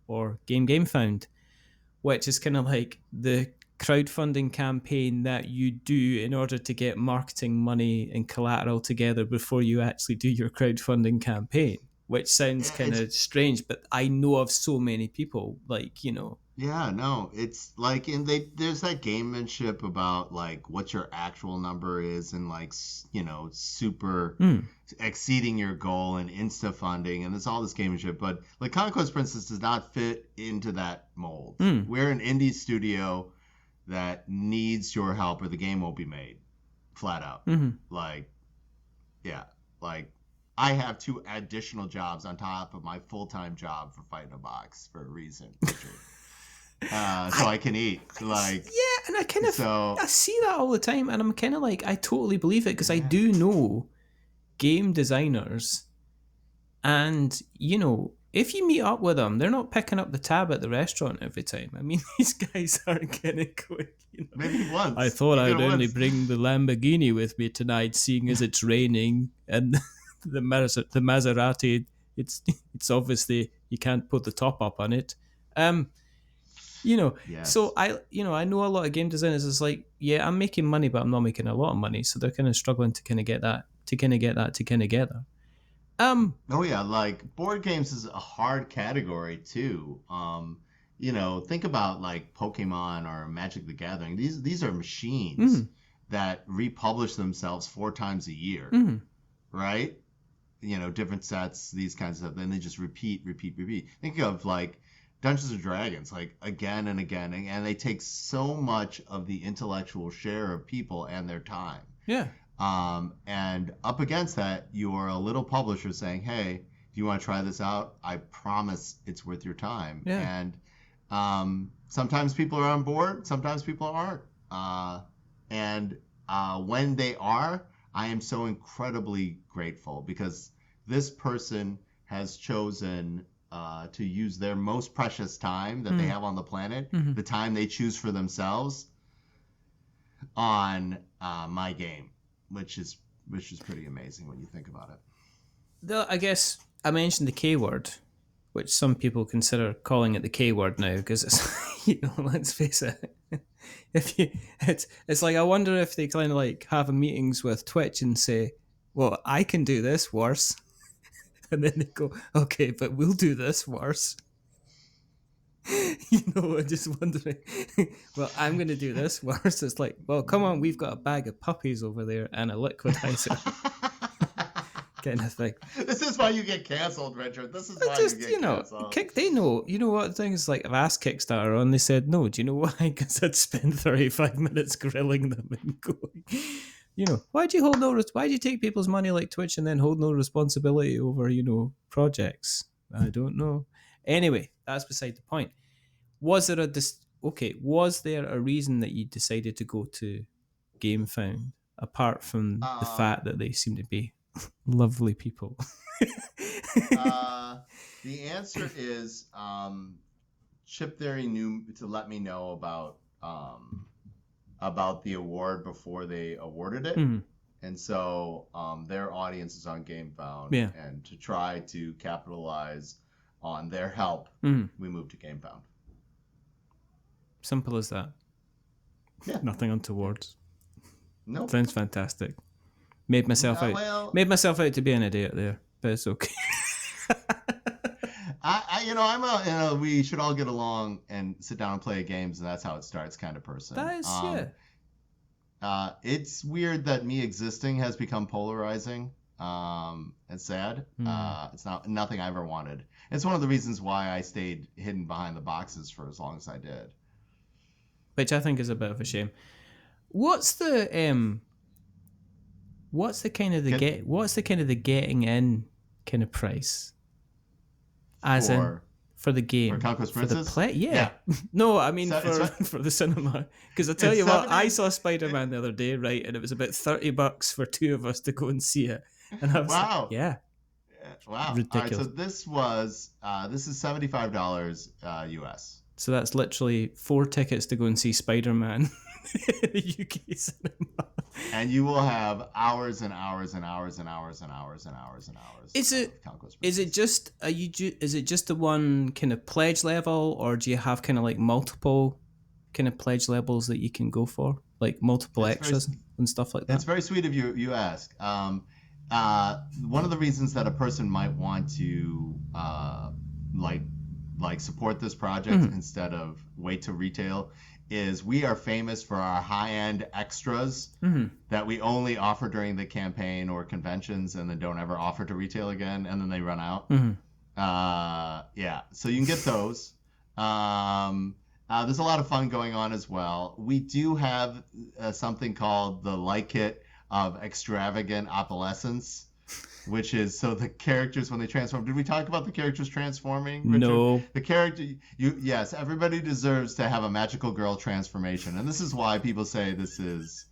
or GameFound, which is kind of like the crowdfunding campaign that you do in order to get marketing money and collateral together before you actually do your crowdfunding campaign, which sounds kind of strange, but I know of so many people, like, Yeah, no, it's like, there's that gamemanship about like what your actual number is and like, super exceeding your goal and insta funding, and there's all this gamemanship, but like Conquest Princess does not fit into that mold. We're an indie studio that needs your help or the game won't be made, flat out. Like, yeah, like I have 2 additional jobs on top of my full-time job for Fight in a Box for a reason. So I can eat. Like, yeah, and I see that all the time, and I'm kind of like, I totally believe it, because I do know game designers, and if you meet up with them, they're not picking up the tab at the restaurant every time. I mean, these guys aren't kind of quick. Maybe once. I thought I'd only bring the Lamborghini with me tonight, seeing as it's raining, and the Maserati, it's obviously you can't put the top up on it. Yes. So I know a lot of game designers is like, yeah, I'm making money, but I'm not making a lot of money, so they're kind of struggling to kind of get that together. Oh yeah, like board games is a hard category too. Think about like Pokemon or Magic the Gathering. These are machines that republish themselves 4 times a year, right? Different sets, these kinds of stuff. Then they just repeat. Think of like Dungeons and Dragons, like again and again, and they take so much of the intellectual share of people and their time. Yeah. And up against that, you are a little publisher saying, hey, do you want to try this out? I promise it's worth your time. Yeah. And sometimes people are on board, sometimes people aren't. And when they are, I am so incredibly grateful, because this person has chosen to use their most precious time that they have on the planet, the time they choose for themselves, on my game. Which is pretty amazing when you think about it. Though I guess I mentioned the K word, which some people consider calling it the K word now, because it's let's face it. It's like, I wonder if they kind of like have meetings with Twitch and say, well, I can do this worse, and then they go, okay, but we'll do this worse. I'm just wondering, well, I'm going to do this worse. It's like, well, come on, we've got a bag of puppies over there and a liquidizer. Kind of thing. This is why you get canceled, Richard. This is why you get canceled. They know. You know what? The thing is, like, I've asked Kickstarter and they said no. Do you know why? Because I'd spend 35 minutes grilling them and going, why'd you take people's money like Twitch and then hold no responsibility over, projects? I don't know. Anyway, that's beside the point. Was there a reason that you decided to go to GameFound, apart from the fact that they seem to be lovely people? The answer is Chip Theory knew to let me know about the award before they awarded it. And so their audience is on GameFound. Yeah. And to try to capitalize on their help, we moved to GameFound. Simple as that. Yeah. Nothing untoward. Nope. Sounds fantastic. Made myself out to be an idiot there, but it's okay. We should all get along and sit down and play games, and that's how it starts kind of person. That is, It's weird that me existing has become polarizing. It's sad. It's nothing I ever wanted. It's one of the reasons why I stayed hidden behind the boxes for as long as I did. Which I think is a bit of a shame. What's the kind of the getting in kind of price? As in for the game, for Conquest Princess? For the play, yeah. No, I mean for the cinema. Because I tell you what, I saw Spider-Man the other day, right, and it was about $30 for two of us to go and see it, and I was like, yeah. Wow. Ridiculous. All right, so this is $75 US. So that's literally 4 tickets to go and see Spider-Man in the UK cinema. And you will have hours and hours and hours and hours and hours and hours and hours. Is it just the one kind of pledge level, or do you have kind of like multiple kind of pledge levels that you can go for, like multiple extras and stuff like that? That's very sweet of you ask. One of the reasons that a person might want to support this project instead of wait to retail is we are famous for our high-end extras that we only offer during the campaign or conventions and then don't ever offer to retail again, and then they run out. So you can get those. There's a lot of fun going on as well. We do have something called the Light Kit of Extravagant Opalescence, which is so the characters when they transform. Did we talk about the characters transforming, Richard? No. The character, yes, everybody deserves to have a magical girl transformation, and this is why people say this is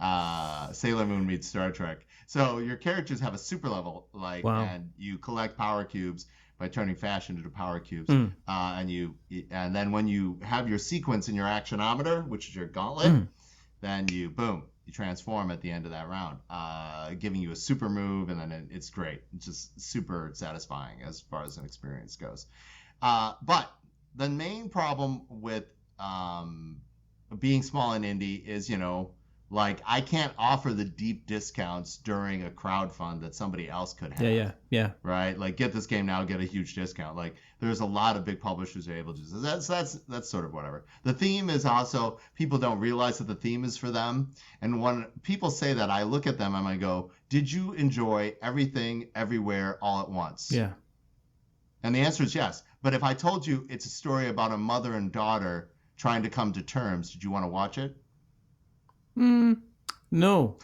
Sailor Moon meets Star Trek. So your characters have a super level, and you collect power cubes by turning fashion into power cubes, and then when you have your sequence in your actionometer, which is your gauntlet, then you transform at the end of that round, giving you a super move, and then it's great. It's just super satisfying as far as an experience goes. But the main problem with being small and indie is, I can't offer the deep discounts during a crowdfund that somebody else could have. Yeah. Right? Like, get this game now, get a huge discount. Like, there's a lot of big publishers who are able to do this. That's sort of whatever. The theme is also, people don't realize that the theme is for them. And when people say that, I look at them and I go, did you enjoy everything, everywhere, all at once? Yeah. And the answer is yes. But if I told you it's a story about a mother and daughter trying to come to terms, did you want to watch it? No.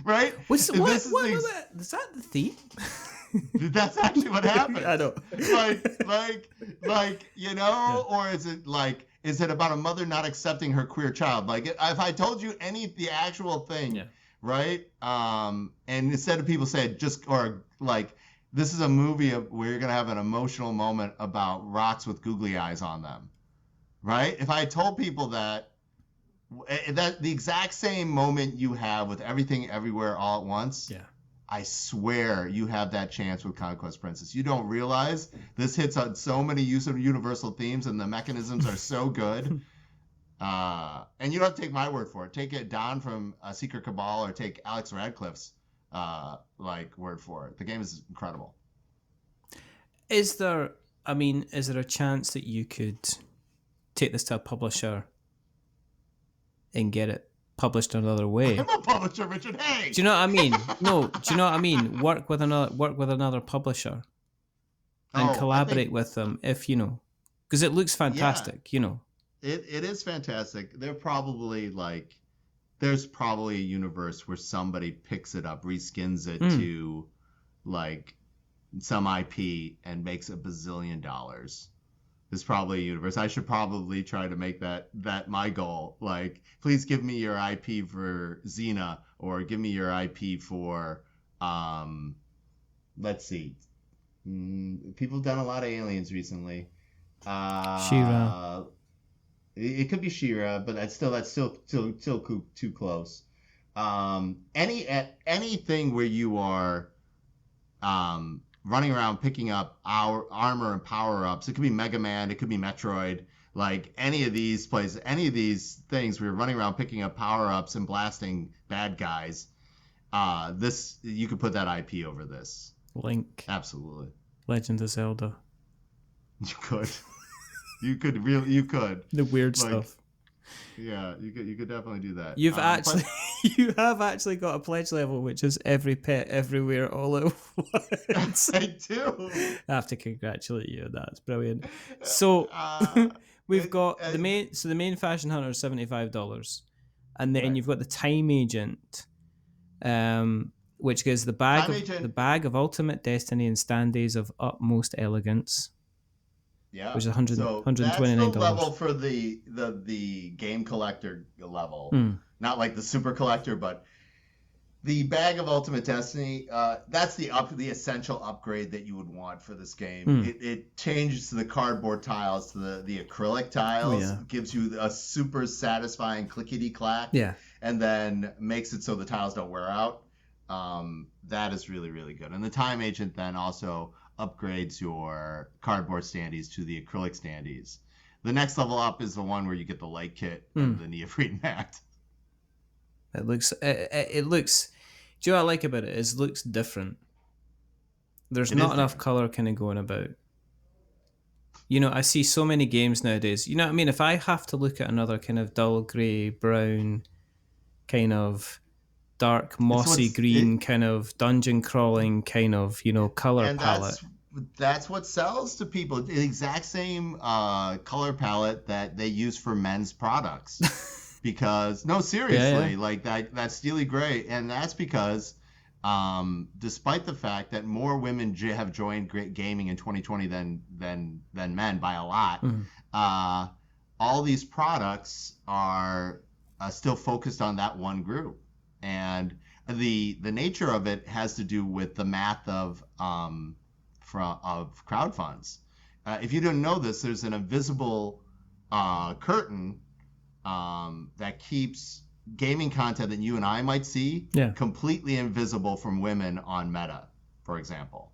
Right? Is that the theme? That's actually what happened. I know. Or is it about a mother not accepting her queer child? Like, if I told you the actual thing, right? And instead of people saying this is a movie where you're going to have an emotional moment about rocks with googly eyes on them, right? If I told people that the exact same moment you have with everything, everywhere, all at once, I swear you have that chance with Conquest Princess. You don't realize this hits on so many universal themes, and the mechanisms are so good. And you don't have to take my word for it. Take it Don from Secret Cabal, or take Alex Radcliffe's word for it. The game is incredible. Is there a chance that you could take this to a publisher and get it published another way? I'm a publisher, Richard. Hey. Do you know what I mean? No. Do you know what I mean? Work with another publisher and collaborate with them, because it looks fantastic. It is fantastic. They're probably there's probably a universe where somebody picks it up, reskins it to some IP and makes $1 bazillion. There's probably a universe. I should probably try to make that my goal. Please give me your IP for Xena, or give me your IP for, let's see. People have done a lot of aliens recently. She-Ra. It could be She-Ra, but that's still too close. Anything where you are, running around picking up our armor and power-ups. It could be Mega Man, it could be Metroid. Any of these places, any of these things, we were running around picking up power-ups and blasting bad guys. You could put that IP over this. Link. Absolutely. Legend of Zelda. You could. You could. The weird stuff. Yeah, you could definitely do that. You've But actually, you have actually got a pledge level, which is every pet everywhere all at once. I do. I have to congratulate you. That's brilliant. So we've got the main. So the main fashion hunter is $75, and then Right. you've got the time agent, which gives the bag of ultimate destiny and standees of utmost elegance. Yeah. Which is $100, So that's the level for the game collector level. Not like the super collector, but the bag of ultimate destiny. That's the essential upgrade that you would want for this game. It changes the cardboard tiles to the acrylic tiles. Oh, yeah. Gives you a super satisfying clickety clack. Yeah. And then makes it so the tiles don't wear out. That is really, really good. And the time agent then also upgrades your cardboard standees to the acrylic standees. The next level up is the one where you get the light kit and the neoprene mat. It looks. Do you know what I like about it? It looks different. There's not enough color kind of going about. You know, I see so many games nowadays. You know what I mean? If I have to look at another kind of dull grey, brown, kind of dark mossy green, kind of dungeon crawling kind of, color palette. That's what sells to people. The exact same color palette that they use for men's products. Because no, seriously, like that steely gray, and that's because despite the fact that more women have joined gaming in 2020 than men by a lot, all these products are still focused on that one group. And the nature of it has to do with the math of crowd funds. If you didn't know this, there's an invisible curtain that keeps gaming content that you and I might see completely invisible from women on Meta, for example.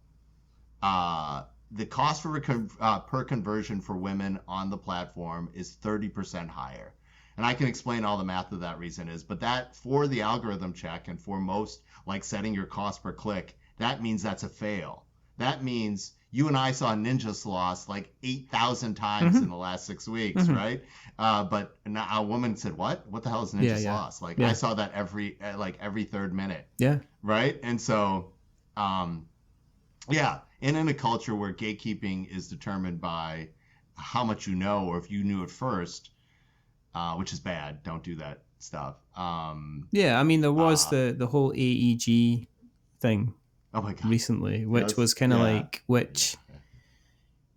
The cost per conversion for women on the platform is 30% higher. And I can explain all the math of that reason is, but that for the algorithm check and for most, like setting your cost per click, that means that's a fail. That means you and I saw Ninja Sloss like 8,000 times in the last 6 weeks, right? But a woman said, "What? What the hell is Ninja Sloss?" Like I saw that every third minute. Yeah. Right. And so, and in a culture where gatekeeping is determined by how much you know, or if you knew it first. Which is bad. Don't do that stuff. I mean, there was the whole AEG thing recently, which was kind of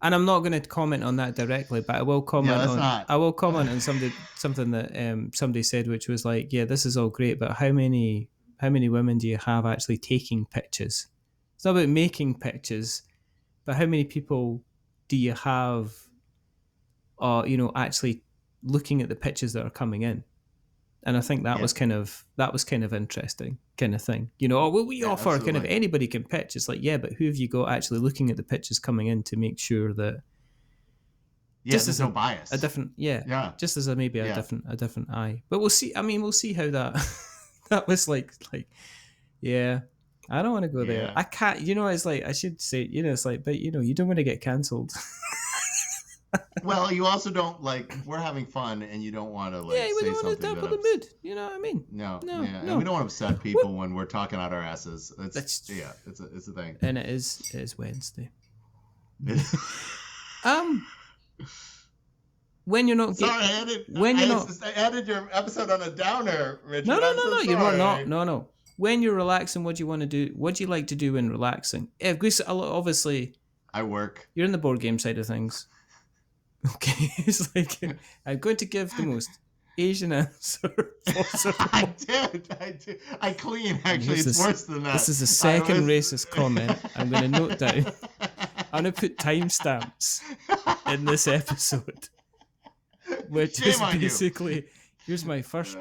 and I'm not going to comment on that directly, but I will comment on something that somebody said, which was like, yeah, this is all great, but how many women do you have actually taking pictures? It's not about making pictures, but how many people do you have, actually looking at the pictures that are coming in? And I think that was kind of interesting kind of thing. We offer absolutely. Kind of anybody can pitch. It's like, yeah, but who have you got actually looking at the pictures coming in to make sure that just there's no bias. A different just as maybe a different eye. But we'll see. I mean, we'll see how that that was like I don't want to go there. I can't, it's like I should say, it's like, but you don't want to get cancelled. Well, you also don't we're having fun, and you don't want to we say don't want to dampen the mood. You know what I mean? No. And we don't want to upset people when we're talking out our asses. It's a thing. And it is Wednesday. When you're not. Sorry, I added your episode on a downer, Richard. No. You're not. No. When you're relaxing, what do you want to do? What do you like to do when relaxing? Obviously, I work. You're in the board game side of things. Okay, it's like I'm going to give the most Asian answer possible. I did. I clean, actually. It's worse than that. This is the second racist comment I'm going to note down. I'm going to put timestamps in this episode. Which is basically, here's my first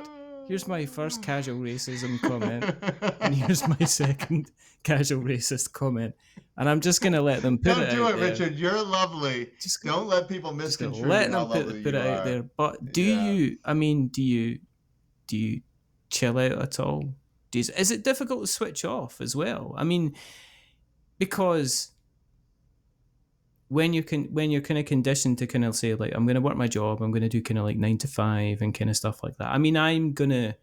casual racism comment, and here's my second casual racist comment. And I'm just going to let them put it out there. Don't do it, Richard. You're lovely. Don't let people misconstrue how lovely you are. Put it out there. But do you chill out at all? Is it difficult to switch off as well? I mean, because when you're kind of conditioned to kind of say like, I'm going to work my job, I'm going to do kind of like 9 to 5 and kind of stuff like that. I mean, I'm going to,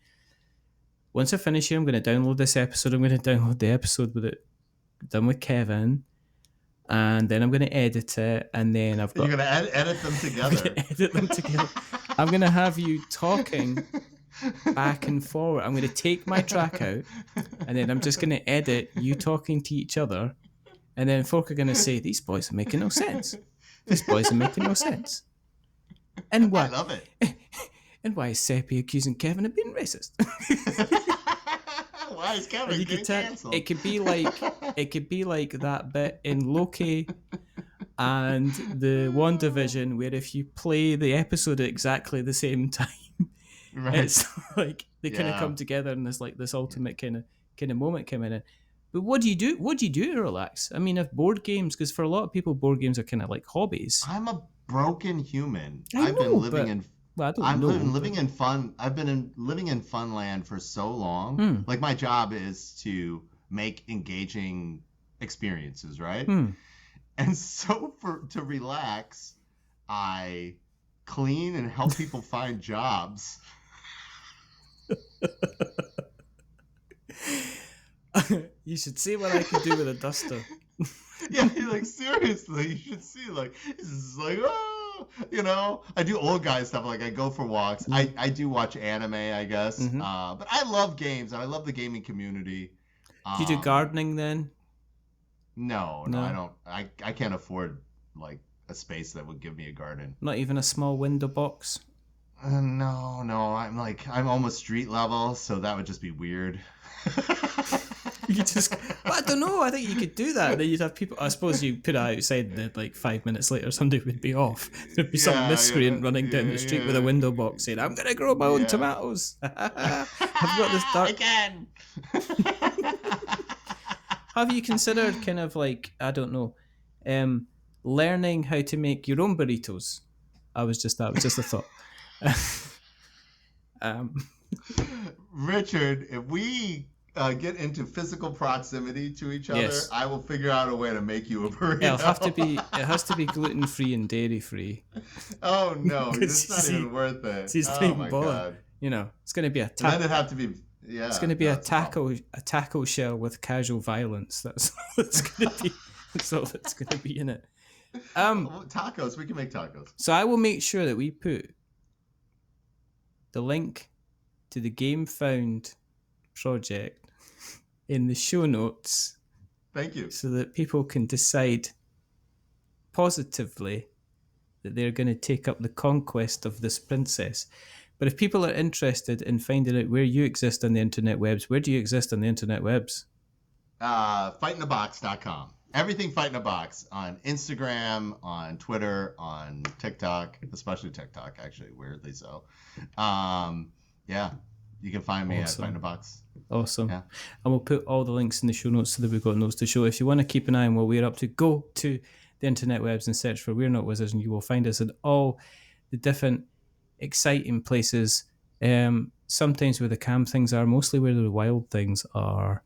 once I finish here, I'm going to download this episode. I'm going to download the episode with it done with Kevin, and then I'm going to edit it, and then I've got... You're going to edit them together. Edit them together. I'm going to have you talking back and forward. I'm going to take my track out, and then I'm just going to edit you talking to each other, and then folk are going to say, these boys are making no sense. These boys are making no sense. And why? I love it. And why is Seppy accusing Kevin of being racist? Why is Kevin getting cancelled? It could be like that bit in Loki and the WandaVision where if you play the episode at exactly the same time, right, it's like they kind of come together and there's like this ultimate kind of moment coming in. But what do you do? What do you do to relax? I mean, if board games, because for a lot of people, board games are kind of like hobbies. I'm a broken human. I've been living in fun land for so long. Like my job is to make engaging experiences, right? And so to relax, I clean and help people find jobs. You should see what I can do with a duster. Yeah, like seriously, you should see. Like this is like, I do old guy stuff. Like I go for walks. I do watch anime, I guess. But I love games. I love the gaming community. Do you do gardening then? No, I don't. I can't afford like a space that would give me a garden. Not even a small window box. No. I'm almost street level, so that would just be weird. You just, I don't know. I think you could do that. Then you'd have people. I suppose you put it outside, and like 5 minutes later, somebody would be off. There'd be some miscreant running down the street with a window box saying, "I'm gonna grow my own tomatoes." I've got this dark. Again. Have you considered kind of like, I don't know, learning how to make your own burritos? That was just a thought. Richard, if we get into physical proximity to each other, yes, I will figure out a way to make you a burrito. It has to be gluten free and dairy free. Oh no, it's not even worth it. Oh my god! You know, it's going to be a then it'd have to be. Yeah, it's going to be a taco shell with casual violence. That's all it's going to be. That's all that's going to be in it. Tacos. We can make tacos. So I will make sure that we put the link to the GameFound project in the show notes. Thank you. So that people can decide positively that they're going to take up the conquest of this princess. But if people are interested in finding out where you exist on the internet webs, where do you exist on the internet webs? Fightingabox.com. Everything Fight in a Box on Instagram, on Twitter, on TikTok, especially TikTok, actually, weirdly so. Yeah, you can find me at Fight in a Box. Awesome. Yeah. And we'll put all the links in the show notes so that we've got notes to show. If you want to keep an eye on what we're up to, go to the internet webs and search for We're Not Wizards, and you will find us in all the different exciting places. Sometimes where the camp things are, mostly where the wild things are.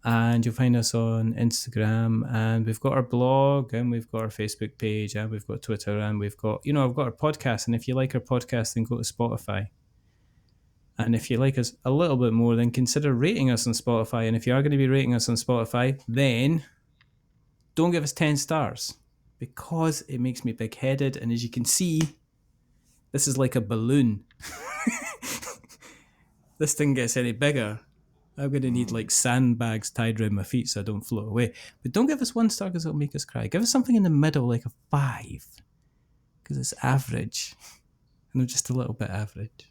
And you'll find us on Instagram, and we've got our blog, and we've got our Facebook page, and we've got Twitter, and we've got, I've got our podcast. And if you like our podcast, then go to Spotify. And if you like us a little bit more, then consider rating us on Spotify. And if you are going to be rating us on Spotify, then don't give us 10 stars, because it makes me big-headed. And as you can see, this is like a balloon. This thing gets any bigger, I'm going to need like sandbags tied around my feet so I don't float away. But don't give us 1 star because it'll make us cry. Give us something in the middle, like a 5, because it's average. And I'm just a little bit average.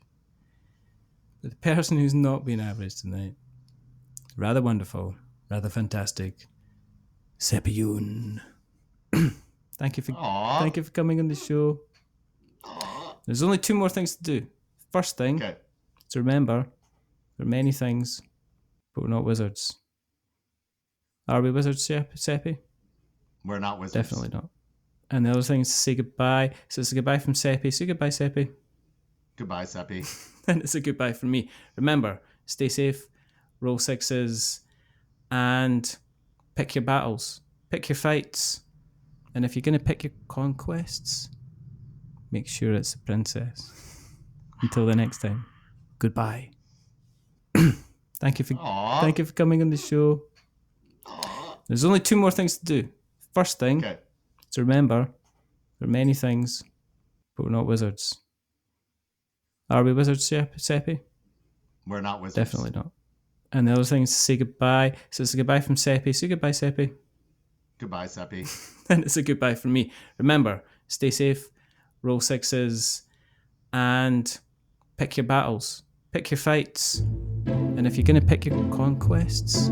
But the person who's not been average tonight, rather wonderful, rather fantastic, Seppy Yoon. Thank you for coming on the show. Aww. There's only 2 more things to do. First thing, to remember, there are many things, but we're not wizards. Are we wizards, Seppy? We're not wizards. Definitely not. And the other thing is to say goodbye. So it's a goodbye from Seppy. Say goodbye, Seppy. Goodbye, Seppy. And it's a goodbye from me. Remember, stay safe, roll 6s, and pick your battles. Pick your fights. And if you're going to pick your conquests, make sure it's a princess. Until the next time, goodbye. Thank you for coming on the show. Aww. There's only 2 more things to do. First thing, to remember, there are many things, but we're not wizards. Are we wizards, Seppy? We're not wizards. Definitely not. And the other thing is to say goodbye. So it's a goodbye from Seppy. Say goodbye, Seppy. Goodbye, Seppy. And it's a goodbye from me. Remember, stay safe, roll 6s, and pick your battles. Pick your fights. And if you're going to pick your conquests,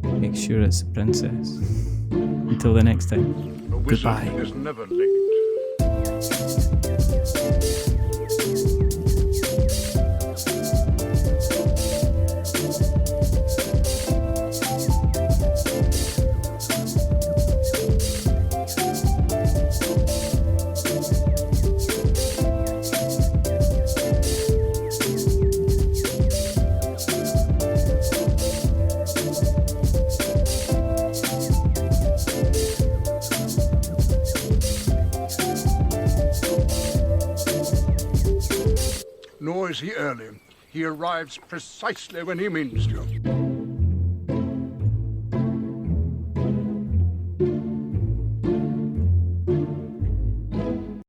make sure it's a princess. Until the next time, goodbye. Is never late. Nor is he early. He arrives precisely when he means to.